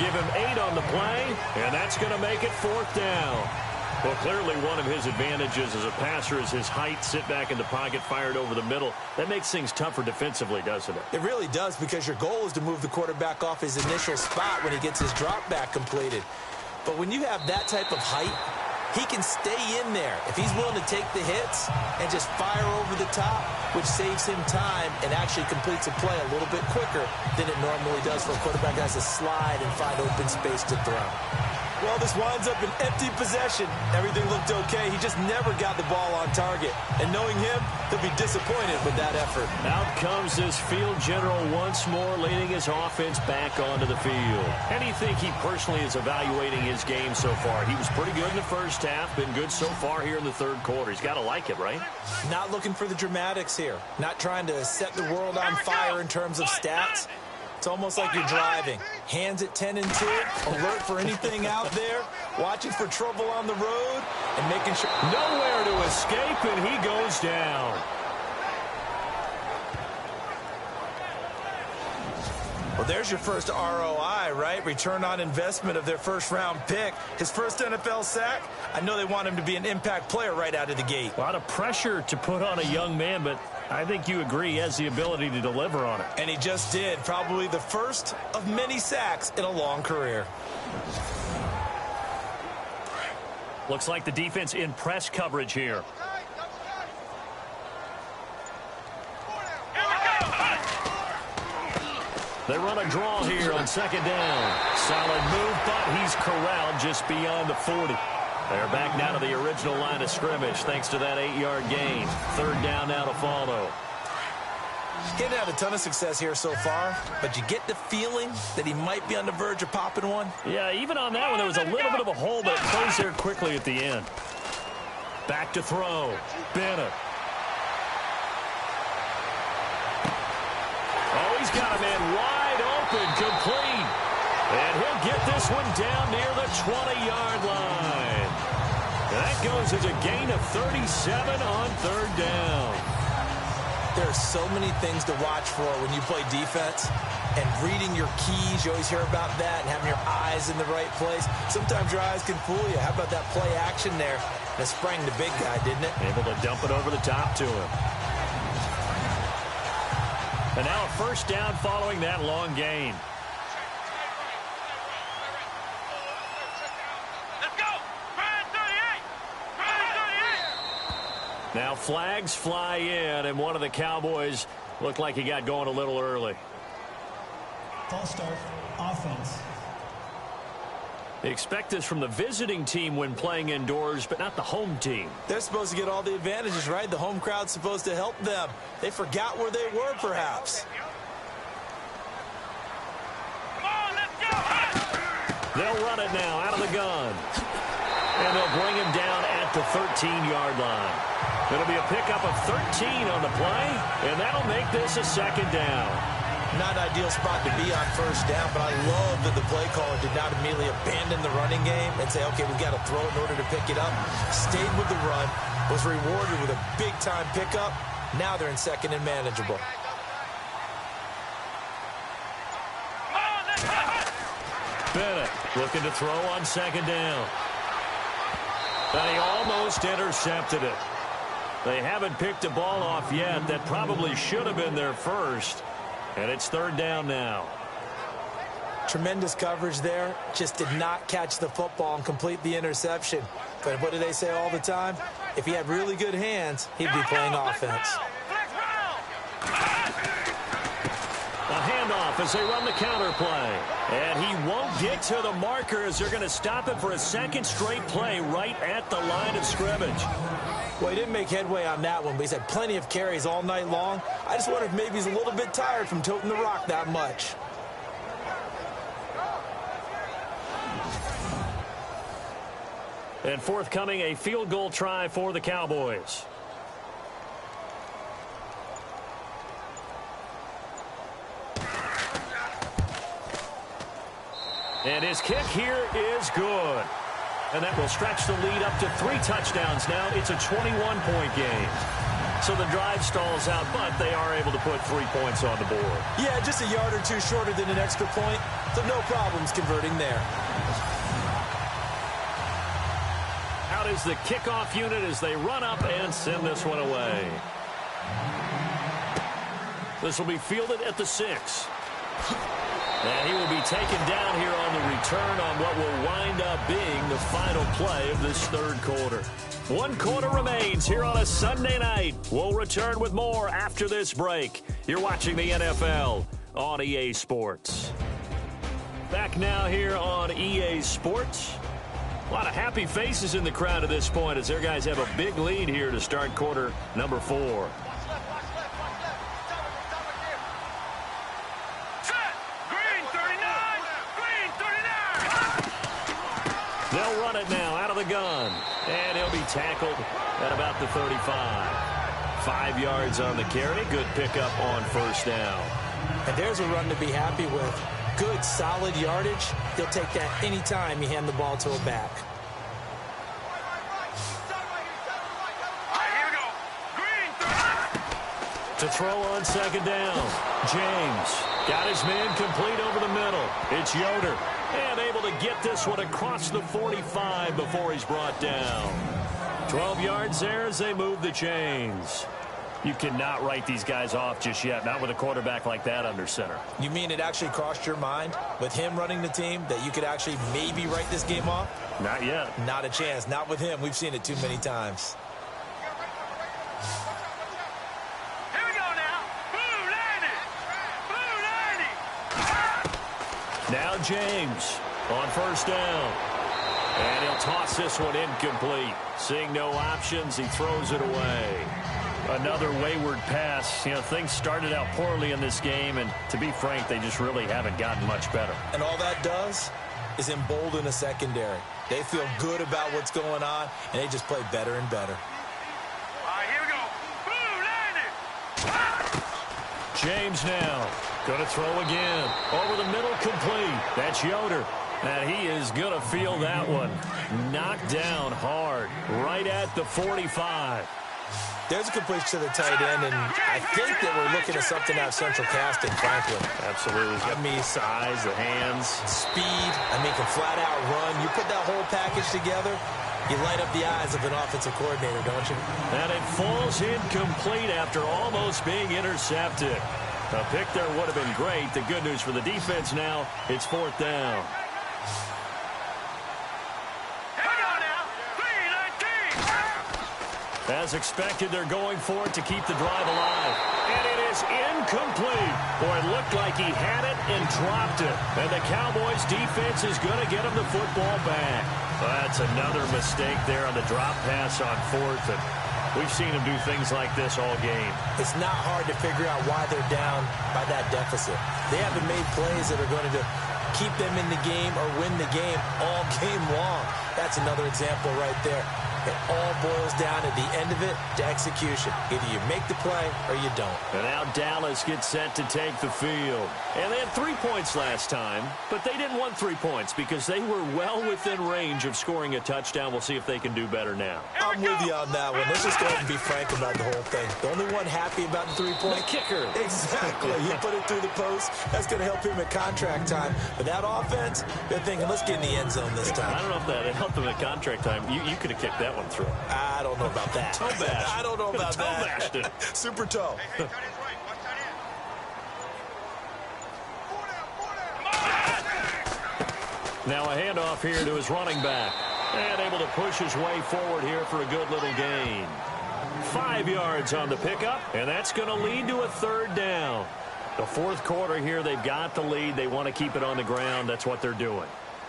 Give him 8 on the play, and that's going to make it fourth down. Well, clearly one of his advantages as a passer is his height, sit back in the pocket, fired over the middle. That makes things tougher defensively, doesn't it?
It really does, because your goal is to move the quarterback off his initial spot when he gets his drop back completed. But when you have that type of height, he can stay in there if he's willing to take the hits and just fire over the top, which saves him time and actually completes a play a little bit quicker than it normally does for a quarterback that has to slide and find open space to throw. Well, this winds up an empty possession. Everything looked okay. He just never got the ball on target. And knowing him, he'll be disappointed with that effort.
Out comes this field general once more, leading his offense back onto the field. And you think he personally is evaluating his game so far? He was pretty good in the first half, been good so far here in the third quarter. He's got to like it, right?
Not looking for the dramatics here. Not trying to set the world on fire in terms of stats. It's almost like you're driving. Hands at 10 and 2, alert for anything out there, watching for trouble on the road, and making sure.
Nowhere to escape, and he goes down.
Well, there's your first ROI, right? Return on investment of their first-round pick. His first NFL sack. I know they want him to be an impact player right out of the gate.
A lot of pressure to put on a young man, but I think you agree he has the ability to deliver on it.
And he just did. Probably the first of many sacks in a long career.
Looks like the defense in press coverage here. They run a draw here on second down. Solid move, but he's corralled just beyond the 40. They're back now to the original line of scrimmage thanks to that 8-yard gain. Third down now to follow.
He hadn't had a ton of success here so far, but you get the feeling that he might be on the verge of popping one.
Yeah, even on that one, there was a little bit of a hole, but it closed there quickly at the end. Back to throw. Bennett. Oh, he's got a man wide open, complete. And he'll get this one down near the 20-yard line. That goes as a gain of 37 on third down.
There are so many things to watch for when you play defense. And reading your keys, you always hear about that, and having your eyes in the right place. Sometimes your eyes can fool you. How about that play action there? That sprang the big guy, didn't it?
Able to dump it over the top to him. And now a first down following that long gain.
Let's go! Brian 38! Brian 38!
Now flags fly in, and one of the Cowboys looked like he got going a little early.
False start, offense.
They expect this from the visiting team when playing indoors, but not the home team.
They're supposed to get all the advantages, right? The home crowd's supposed to help them. They forgot where they were, perhaps.
Come on, let's go!
They'll run it now out of the gun. And they'll bring him down at the 13-yard line. It'll be a pickup of 13 on the play, and that'll make this a second down.
Not an ideal spot to be on first down, but I love that the play caller did not immediately abandon the running game and say, okay, we've got to throw in order to pick it up. Stayed with the run, was rewarded with a big-time pickup. Now they're in second and manageable.
Bennett looking to throw on second down. And he almost intercepted it. They haven't picked the ball off yet. That probably should have been their first. And it's third down now.
Tremendous coverage there. Just did not catch the football and complete the interception. But what do they say all the time? If he had really good hands, he'd be playing offense.
A handoff as they run the counter play. And he won't get to the marker as they're going to stop it for a second straight play right at the line of scrimmage.
Well, he didn't make headway on that one, but he's had plenty of carries all night long. I just wonder if maybe he's a little bit tired from toting the rock that much.
And forthcoming, a field goal try for the Cowboys. And his kick here is good. And that will stretch the lead up to 3 touchdowns now. It's a 21-point game. So the drive stalls out, but they are able to put 3 points on the board.
Yeah, just a yard or two shorter than an extra point, so no problems converting there.
Out is the kickoff unit as they run up and send this one away. This will be fielded at the 6. And he will be taken down here on the return on what will wind up being the final play of this third quarter. 1 quarter remains here on a Sunday night. We'll return with more after this break. You're watching the NFL on EA Sports. Back now here on EA Sports. A lot of happy faces in the crowd at this point as their guys have a big lead here to start quarter number 4. They'll run it now out of the gun. And he'll be tackled at about the 35. 5 yards on the carry. Good pickup on first down.
And there's a run to be happy with. Good, solid yardage. He'll take that anytime you hand the ball to a back.
All right, here we go. Green,
To throw on second down. James got his man complete over the middle. It's Yoder. And able to get this one across the 45 before he's brought down. 12 yards there as they move the chains. You cannot write these guys off just yet, not with a quarterback like that under center.
You mean it actually crossed your mind with him running the team that you could actually maybe write this game off?
Not yet.
Not a chance. Not with him. We've seen it too many times.
here we go now. Blue 90. Blue 90.
Now James on first down. And he'll toss this one incomplete. Seeing no options, he throws it away. Another wayward pass. You know, things started out poorly in this game, and to be frank, they just really haven't gotten much better.
And all that does is embolden a secondary. They feel good about what's going on, and they just play better and better.
All right, here we go. Blue 90.
James now going to throw again. Over the middle, complete. That's Yoder. And he is going to feel that one. Knocked down hard, right at the 45.
There's a completion to the tight end, and I think that we're looking at something out of central casting, frankly.
Absolutely. He's got
the
size, the hands.
Speed. Can flat out run. You put that whole package together, you light up the eyes of an offensive coordinator, don't you?
And it falls incomplete after almost being intercepted. A pick there would have been great. The good news for the defense now, it's 4th down. As expected, they're going for it to keep the drive alive. And it is incomplete. Boy, it looked like he had it and dropped it. And the Cowboys defense is going to get him the football back. That's another mistake there on the drop pass on 4th. And we've seen him do things like this all game.
It's not hard to figure out why they're down by that deficit. They haven't made plays that are going to keep them in the game or win the game all game long. That's another example right there. It all boils down at the end of it to execution. Either you make the play or you don't.
And now Dallas gets set to take the field. And they had 3 points last time, but they didn't want 3 points because they were well within range of scoring a touchdown. We'll see if they can do better now.
I'm with you on that one. Let's just go ahead and be frank about the whole thing. The only one happy about the 3-point?
The kicker.
Exactly. He put it through the post. That's going to help him at contract time. But that offense, they're thinking, let's get in the end zone this time.
I don't know if that helped them at contract time. You could have kicked that one through.
I don't know about that.
Toe bash.
I don't know about
toe
that.
Bashed it.
Super toe.
Hey, cut his right. Watch that in.
Now a handoff here to his running back. And able to push his way forward here for a good little gain. 5 yards on the pickup, and that's going to lead to a 3rd down. The 4th quarter here, they've got the lead. They want to keep it on the ground. That's what they're doing.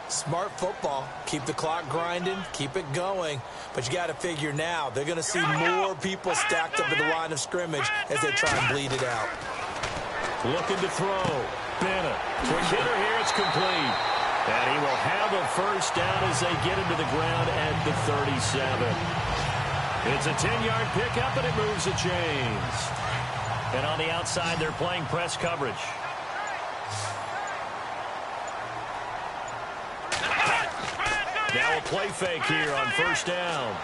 Smart football. Keep the clock grinding. Keep it going. But you got to figure now, they're going to see more people stacked up at the line of scrimmage as they try and bleed it out.
Looking to throw. Bennett. Quick hitter here. It's complete. And he will have a 1st down as they get him to the ground at the 37. It's a 10-yard pickup, and it moves the chains. And on the outside, they're playing press coverage. Now a play fake here on 1st down.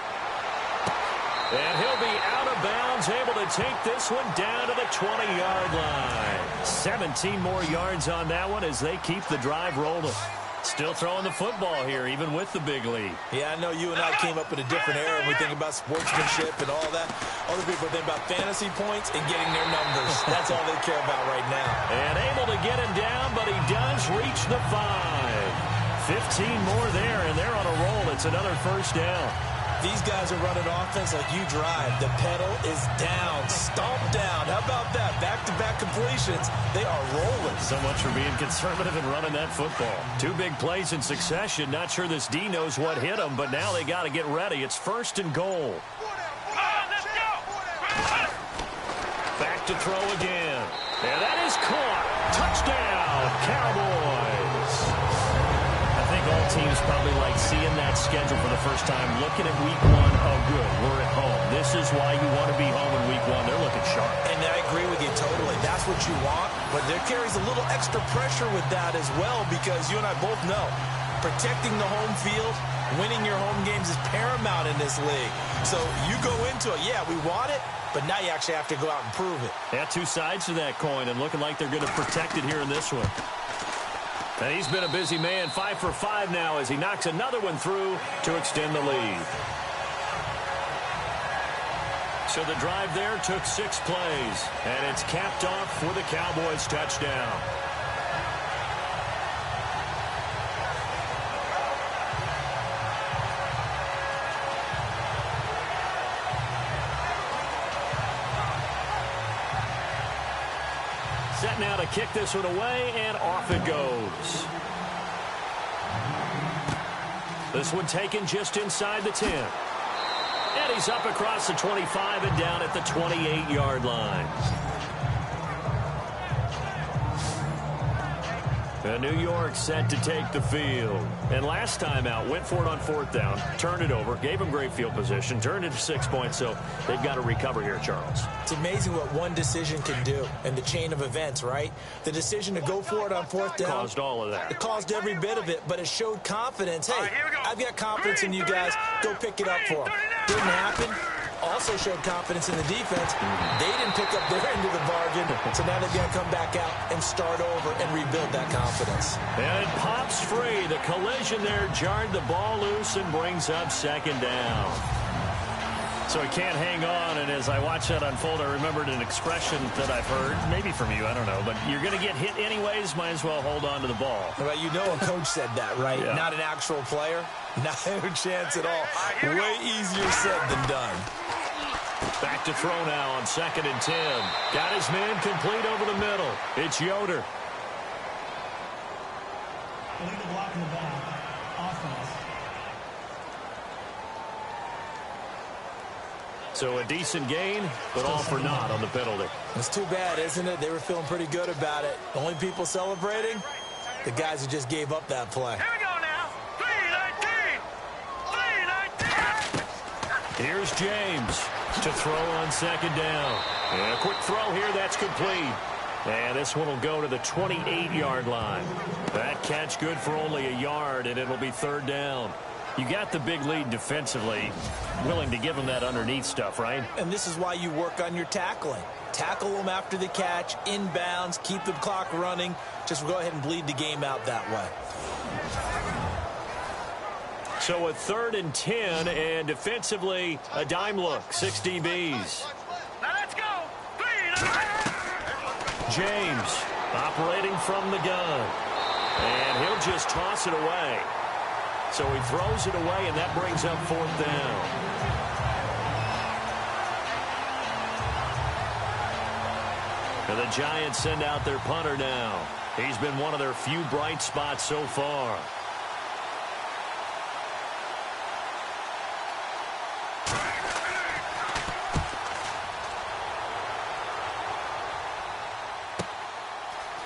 And he'll be out of bounds, able to take this one down to the 20-yard line. 17 more yards on that one as they keep the drive rolling. Still throwing the football here, even with the big lead.
Yeah, I know you and I came up in a different era and we think about sportsmanship and all that. Other people think about fantasy points and getting their numbers. That's all they care about right now.
And able to get him down, but he does reach the 5. 15 more there, and they're on a roll. It's another 1st down.
These guys are running offense like you drive. The pedal is down, stomp down. How about that? Back-to-back completions. They are rolling.
So much for being conservative and running that football. 2 big plays in succession. Not sure this D knows what hit him, but now they got to get ready. It's 1st and goal.
Let's go.
Back to throw again. And that is caught. Touchdown, Cowboys. I think all teams probably like seeing that schedule for the first time, looking at week 1. Oh, good, we're at home. This is why you want to be home in week 1. They're looking sharp.
And I agree with you totally. That's what you want, but there carries a little extra pressure with that as well because you and I both know protecting the home field, winning your home games is paramount in this league. So you go into it, yeah, we want it, but now you actually have to go out and prove it.
Yeah, 2 sides to that coin, and looking like they're going to protect it here in this one. And he's been a busy man, 5 for 5 now as he knocks another one through to extend the lead. So the drive there took 6 plays, and it's capped off for the Cowboys touchdown. Set now to kick this one away, and off it goes. This one taken just inside the 10. And he's up across the 25 and down at the 28-yard line. And New York set to take the field. And last time out, went for it on 4th down, turned it over, gave them great field position, turned it to 6 points, so they've got to recover here, Charles.
It's amazing what one decision can do in the chain of events, right? The decision to go for it on 4th down.
Caused all of that.
It caused every bit of it, but it showed confidence. Hey, I've got confidence in you guys. Go pick it up for them. Didn't happen. Also showed confidence in the defense. They didn't pick up their end of the bargain, so now they've got to come back out and start over and rebuild that confidence.
And it pops free. The collision there jarred the ball loose and brings up 2nd down. So he can't hang on, and as I watch that unfold, I remembered an expression that I've heard, maybe from you, I don't know, but you're going to get hit anyways, might as well hold on to the ball.
Well, you know a coach said that, right?
Yeah.
Not an actual player. Not a chance at all. Way easier said than done.
Back to throw now on 2nd and 10. Got his man complete over the middle. It's Yoder.
Illegal block in the back. Offense.
So a decent gain, but all for naught on the penalty.
It's too bad, isn't it? They were feeling pretty good about it. The only people celebrating? The guys who just gave up that play.
Here we go now. 3-19. 3-19.
Here's James to throw on 2nd down. And a quick throw here, that's complete. And this one will go to the 28-yard line. That catch good for only a yard, and it'll be 3rd down. You got the big lead defensively, willing to give them that underneath stuff, right?
And this is why you work on your tackling. Tackle them after the catch, inbounds, keep the clock running. Just go ahead and bleed the game out that way.
So a 3rd and 10, and defensively, a dime look, 6 DBs.
Now let's go. 3-19.
James operating from the gun. And he'll just toss it away. So he throws it away, and that brings up 4th down. And the Giants send out their punter now. He's been one of their few bright spots so far.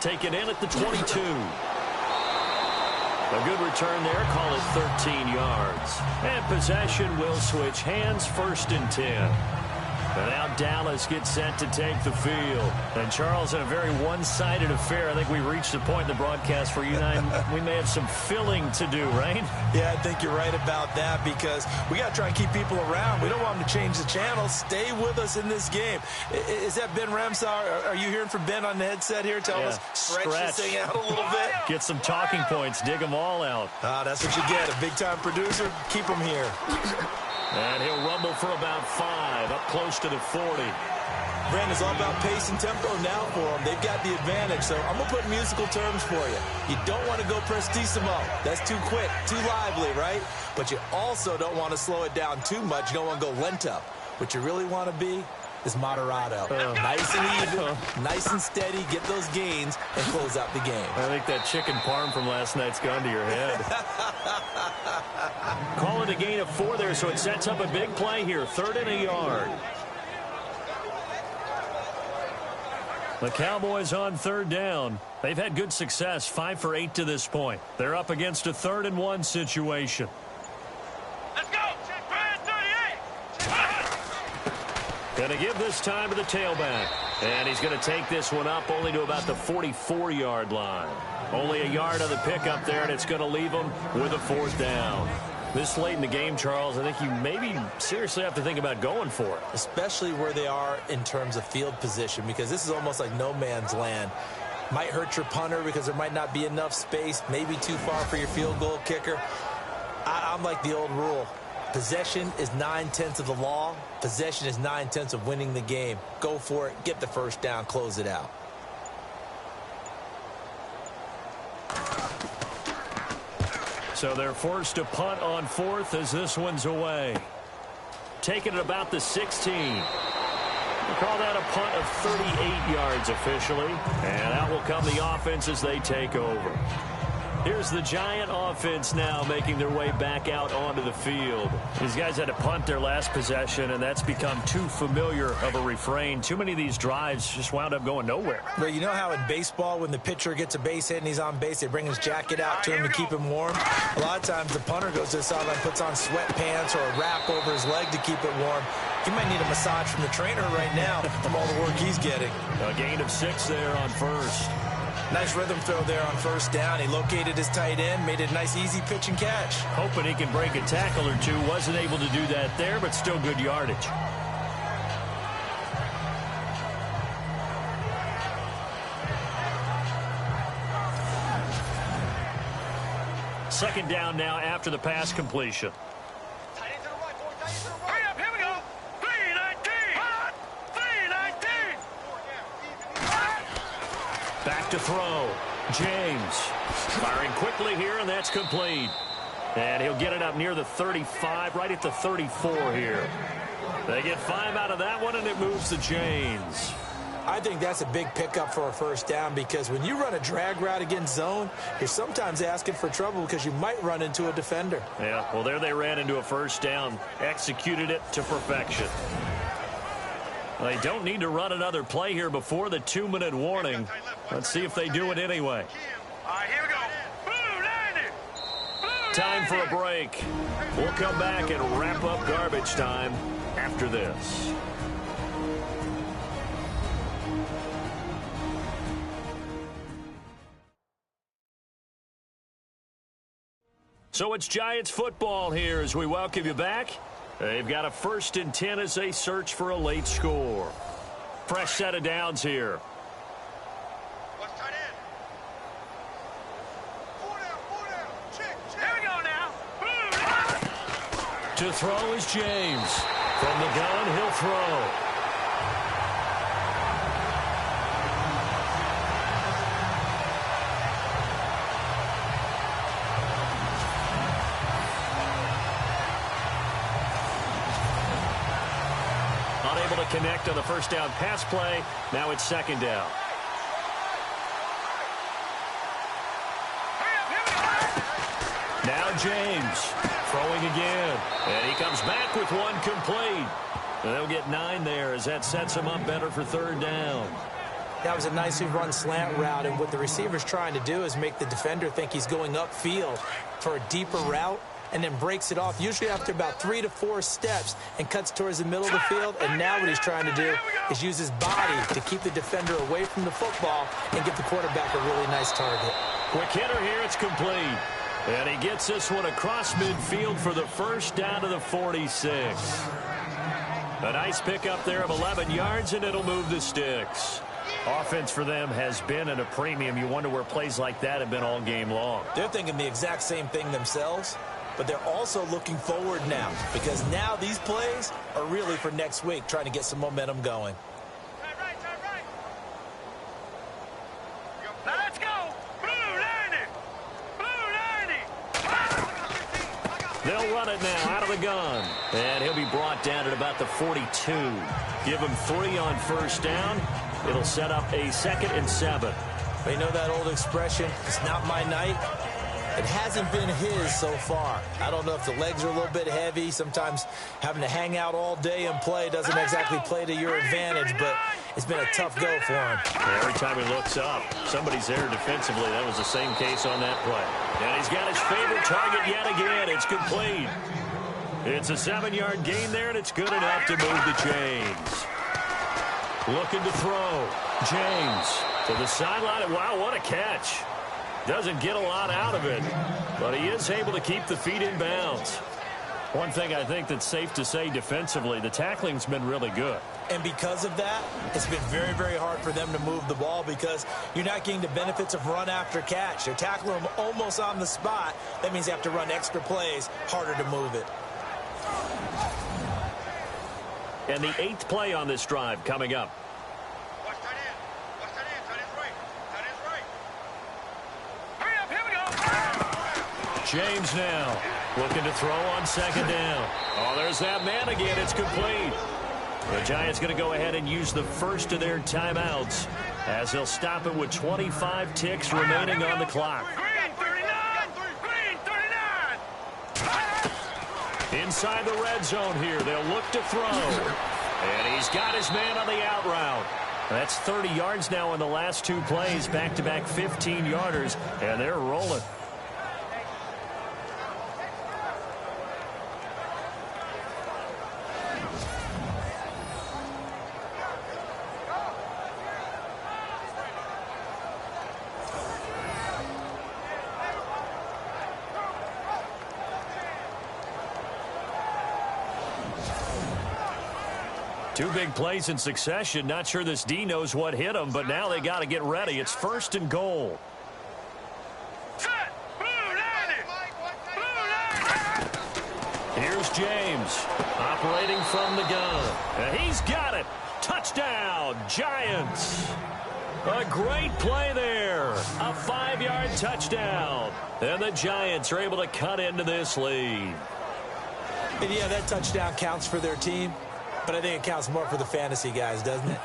Taken in at the 22. A good return there, call it 13 yards. And possession will switch hands, 1st and 10. And now Dallas gets set to take the field. And Charles, in a very one-sided affair, I think we reached the point in the broadcast where you and I, we may have some filling to do, right?
Yeah, I think you're right about that because we got to try and keep people around. We don't want them to change the channel. Stay with us in this game. Is that Ben Ramsar? Are you hearing from Ben on the headset here? Tell us, stretch this thing out a little bit.
Get some talking points. Dig them all out.
That's what you get. A big-time producer. Keep them here.
And he'll rumble for about 5, up close to the 40.
Brandon, it's all about pace and tempo now for them. They've got the advantage, so I'm going to put musical terms for you. You don't want to go prestissimo. That's too quick, too lively, right? But you also don't want to slow it down too much. You don't want to go lento. What you really want to be is moderato. Nice and even, nice and steady, get those gains, and close out the game.
I think that chicken parm from last night's gone to your head. Call it a gain of 4 there, so it sets up a big play here. 3rd and a yard. The Cowboys on 3rd down. They've had good success, 5 for 8 to this point. They're up against a 3rd and 1 situation.
Let's go. 3-38.
Going to give this time to the tailback. And he's going to take this one up only to about the 44-yard line. Only a yard on the pickup there, and it's going to leave him with a 4th down. This late in the game, Charles, I think you maybe seriously have to think about going for it.
Especially where they are in terms of field position, because this is almost like no man's land. Might hurt your punter because there might not be enough space, maybe too far for your field goal kicker. I'm like the old rule. Possession is 9/10 of the law. Possession is 9/10 of winning the game. Go for it, get the 1st down, close it out.
So they're forced to punt on 4th as this one's away. Taking it about the 16. We'll call that a punt of 38 yards officially. And out will come the offense as they take over. Here's the Giant offense now making their way back out onto the field. These guys had to punt their last possession, and that's become too familiar of a refrain. Too many of these drives just wound up going nowhere.
But you know how in baseball, when the pitcher gets a base hit and he's on base, they bring his jacket out to him to keep him warm? A lot of times the punter goes to the sideline, puts on sweatpants or a wrap over his leg to keep it warm. He might need a massage from the trainer right now from all the work he's getting.
A gain of 6 there on first.
Nice rhythm throw there on first down. He located his tight end, made it a nice easy pitch and catch.
Hoping he can break a tackle or two. Wasn't able to do that there, but still good yardage. Second down now after the pass completion.
Hurry up, here we go. 3-19.
Back to throw. James firing quickly here, and that's complete. And he'll get it up near the 35, right at the 34 here. They get 5 out of that one, and it moves the chains.
I think that's a big pickup for a first down because when you run a drag route against zone, you're sometimes asking for trouble because you might run into a defender.
Yeah, well, there they ran into a first down, executed it to perfection. They don't need to run another play here before the 2-minute warning. Let's see if they do it anyway.
All right, here we go. Blue 90.
Time for a break. We'll come back and wrap up garbage time after this. So it's Giants football here as we welcome you back. They've got a 1st and 10 as they search for a late score. Fresh set of downs here.
What's tight end? 4 down. Check. Here we go now.
To throw is James. From the gun, he'll throw. Unable to connect on the first down pass play. Now it's 2nd down. Now James throwing again. And he comes back with one complete. And they'll get 9 there as that sets him up better for 3rd down.
That was a nicely run slant route, and what the receiver's trying to do is make the defender think he's going upfield for a deeper route and then breaks it off, usually after about 3 to 4 steps, and cuts towards the middle of the field. And now what he's trying to do is use his body to keep the defender away from the football and give the quarterback a really nice target.
Quick hitter here, it's complete. And he gets this one across midfield for the first down to the 46. A nice pickup there of 11 yards, and it'll move the sticks. Offense for them has been at a premium. You wonder where plays like that have been all game long.
They're thinking the exact same thing themselves, but they're also looking forward now because now these plays are really for next week, trying to get some momentum going.
Turn right. Now let's go. Blue 90.
They'll run it now out of the gun. And he'll be brought down at about the 42. Give him 3 on first down. It'll set up a 2nd and 7.
They know that old expression, it's not my night. It hasn't been his so far. I don't know if the legs are a little bit heavy. Sometimes having to hang out all day and play doesn't exactly play to your advantage, but it's been a tough go for him.
Yeah, every time he looks up, somebody's there defensively. That was the same case on that play. And he's got his favorite target yet again. It's complete. It's a 7-yard gain there, and it's good enough to move the chains. Looking to throw. James to the sideline. Wow, what a catch. Doesn't get a lot out of it, but he is able to keep the feet in bounds. One thing I think that's safe to say defensively, the tackling's been really good.
And because of that, it's been very, very hard for them to move the ball because you're not getting the benefits of run after catch. They're tackling them almost on the spot. That means they have to run extra plays, harder to move it.
And the 8th play on this drive coming up.
Watch tight end. Tight end's right. Hurry up, here we go.
James now looking to throw on 2nd down. Oh, there's that man again. It's complete. The Giants going to go ahead and use the first of their timeouts as they'll stop it with 25 ticks remaining on the clock.
Green 39.
inside the red zone here. They'll look to throw. And he's got his man on the out route. That's 30 yards now in the last two plays. Back-to-back 15-yarders, and they're rolling. Two big plays in succession. Not sure this D knows what hit him, but now they got to get ready. It's 1st and goal. Here's James operating from the gun. And he's got it. Touchdown, Giants. A great play there. A 5-yard touchdown. And the Giants are able to cut into this lead.
And yeah, that touchdown counts for their team. But I think it counts more for the fantasy guys, doesn't it?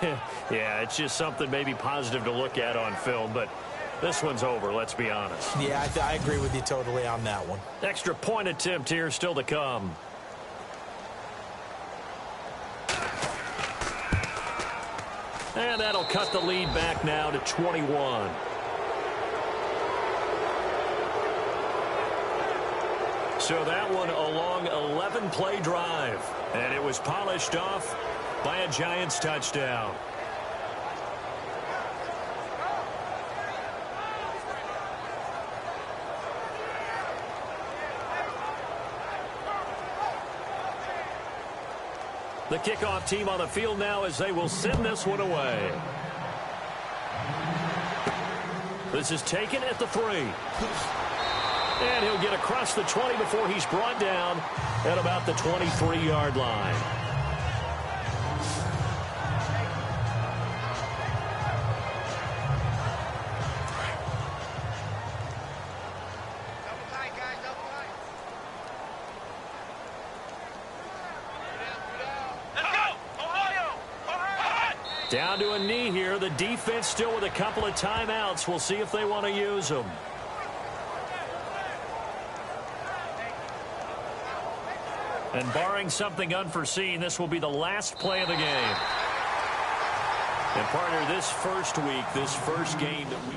Yeah, it's just something maybe positive to look at on film, but this one's over, let's be honest.
Yeah, I agree with you totally on that one.
Extra point attempt here still to come. And that'll cut the lead back now to 21. So that one a long 11-play drive. And it was polished off by a Giants touchdown. The kickoff team on the field now as they will send this one away. This is taken at the 3. And he'll get across the 20 before he's brought down at about the 23-yard line. Down to a knee here. The defense still with a couple of timeouts. We'll see if they want to use them. And barring something unforeseen, this will be the last play of the game. And partner, this first week, this first game that we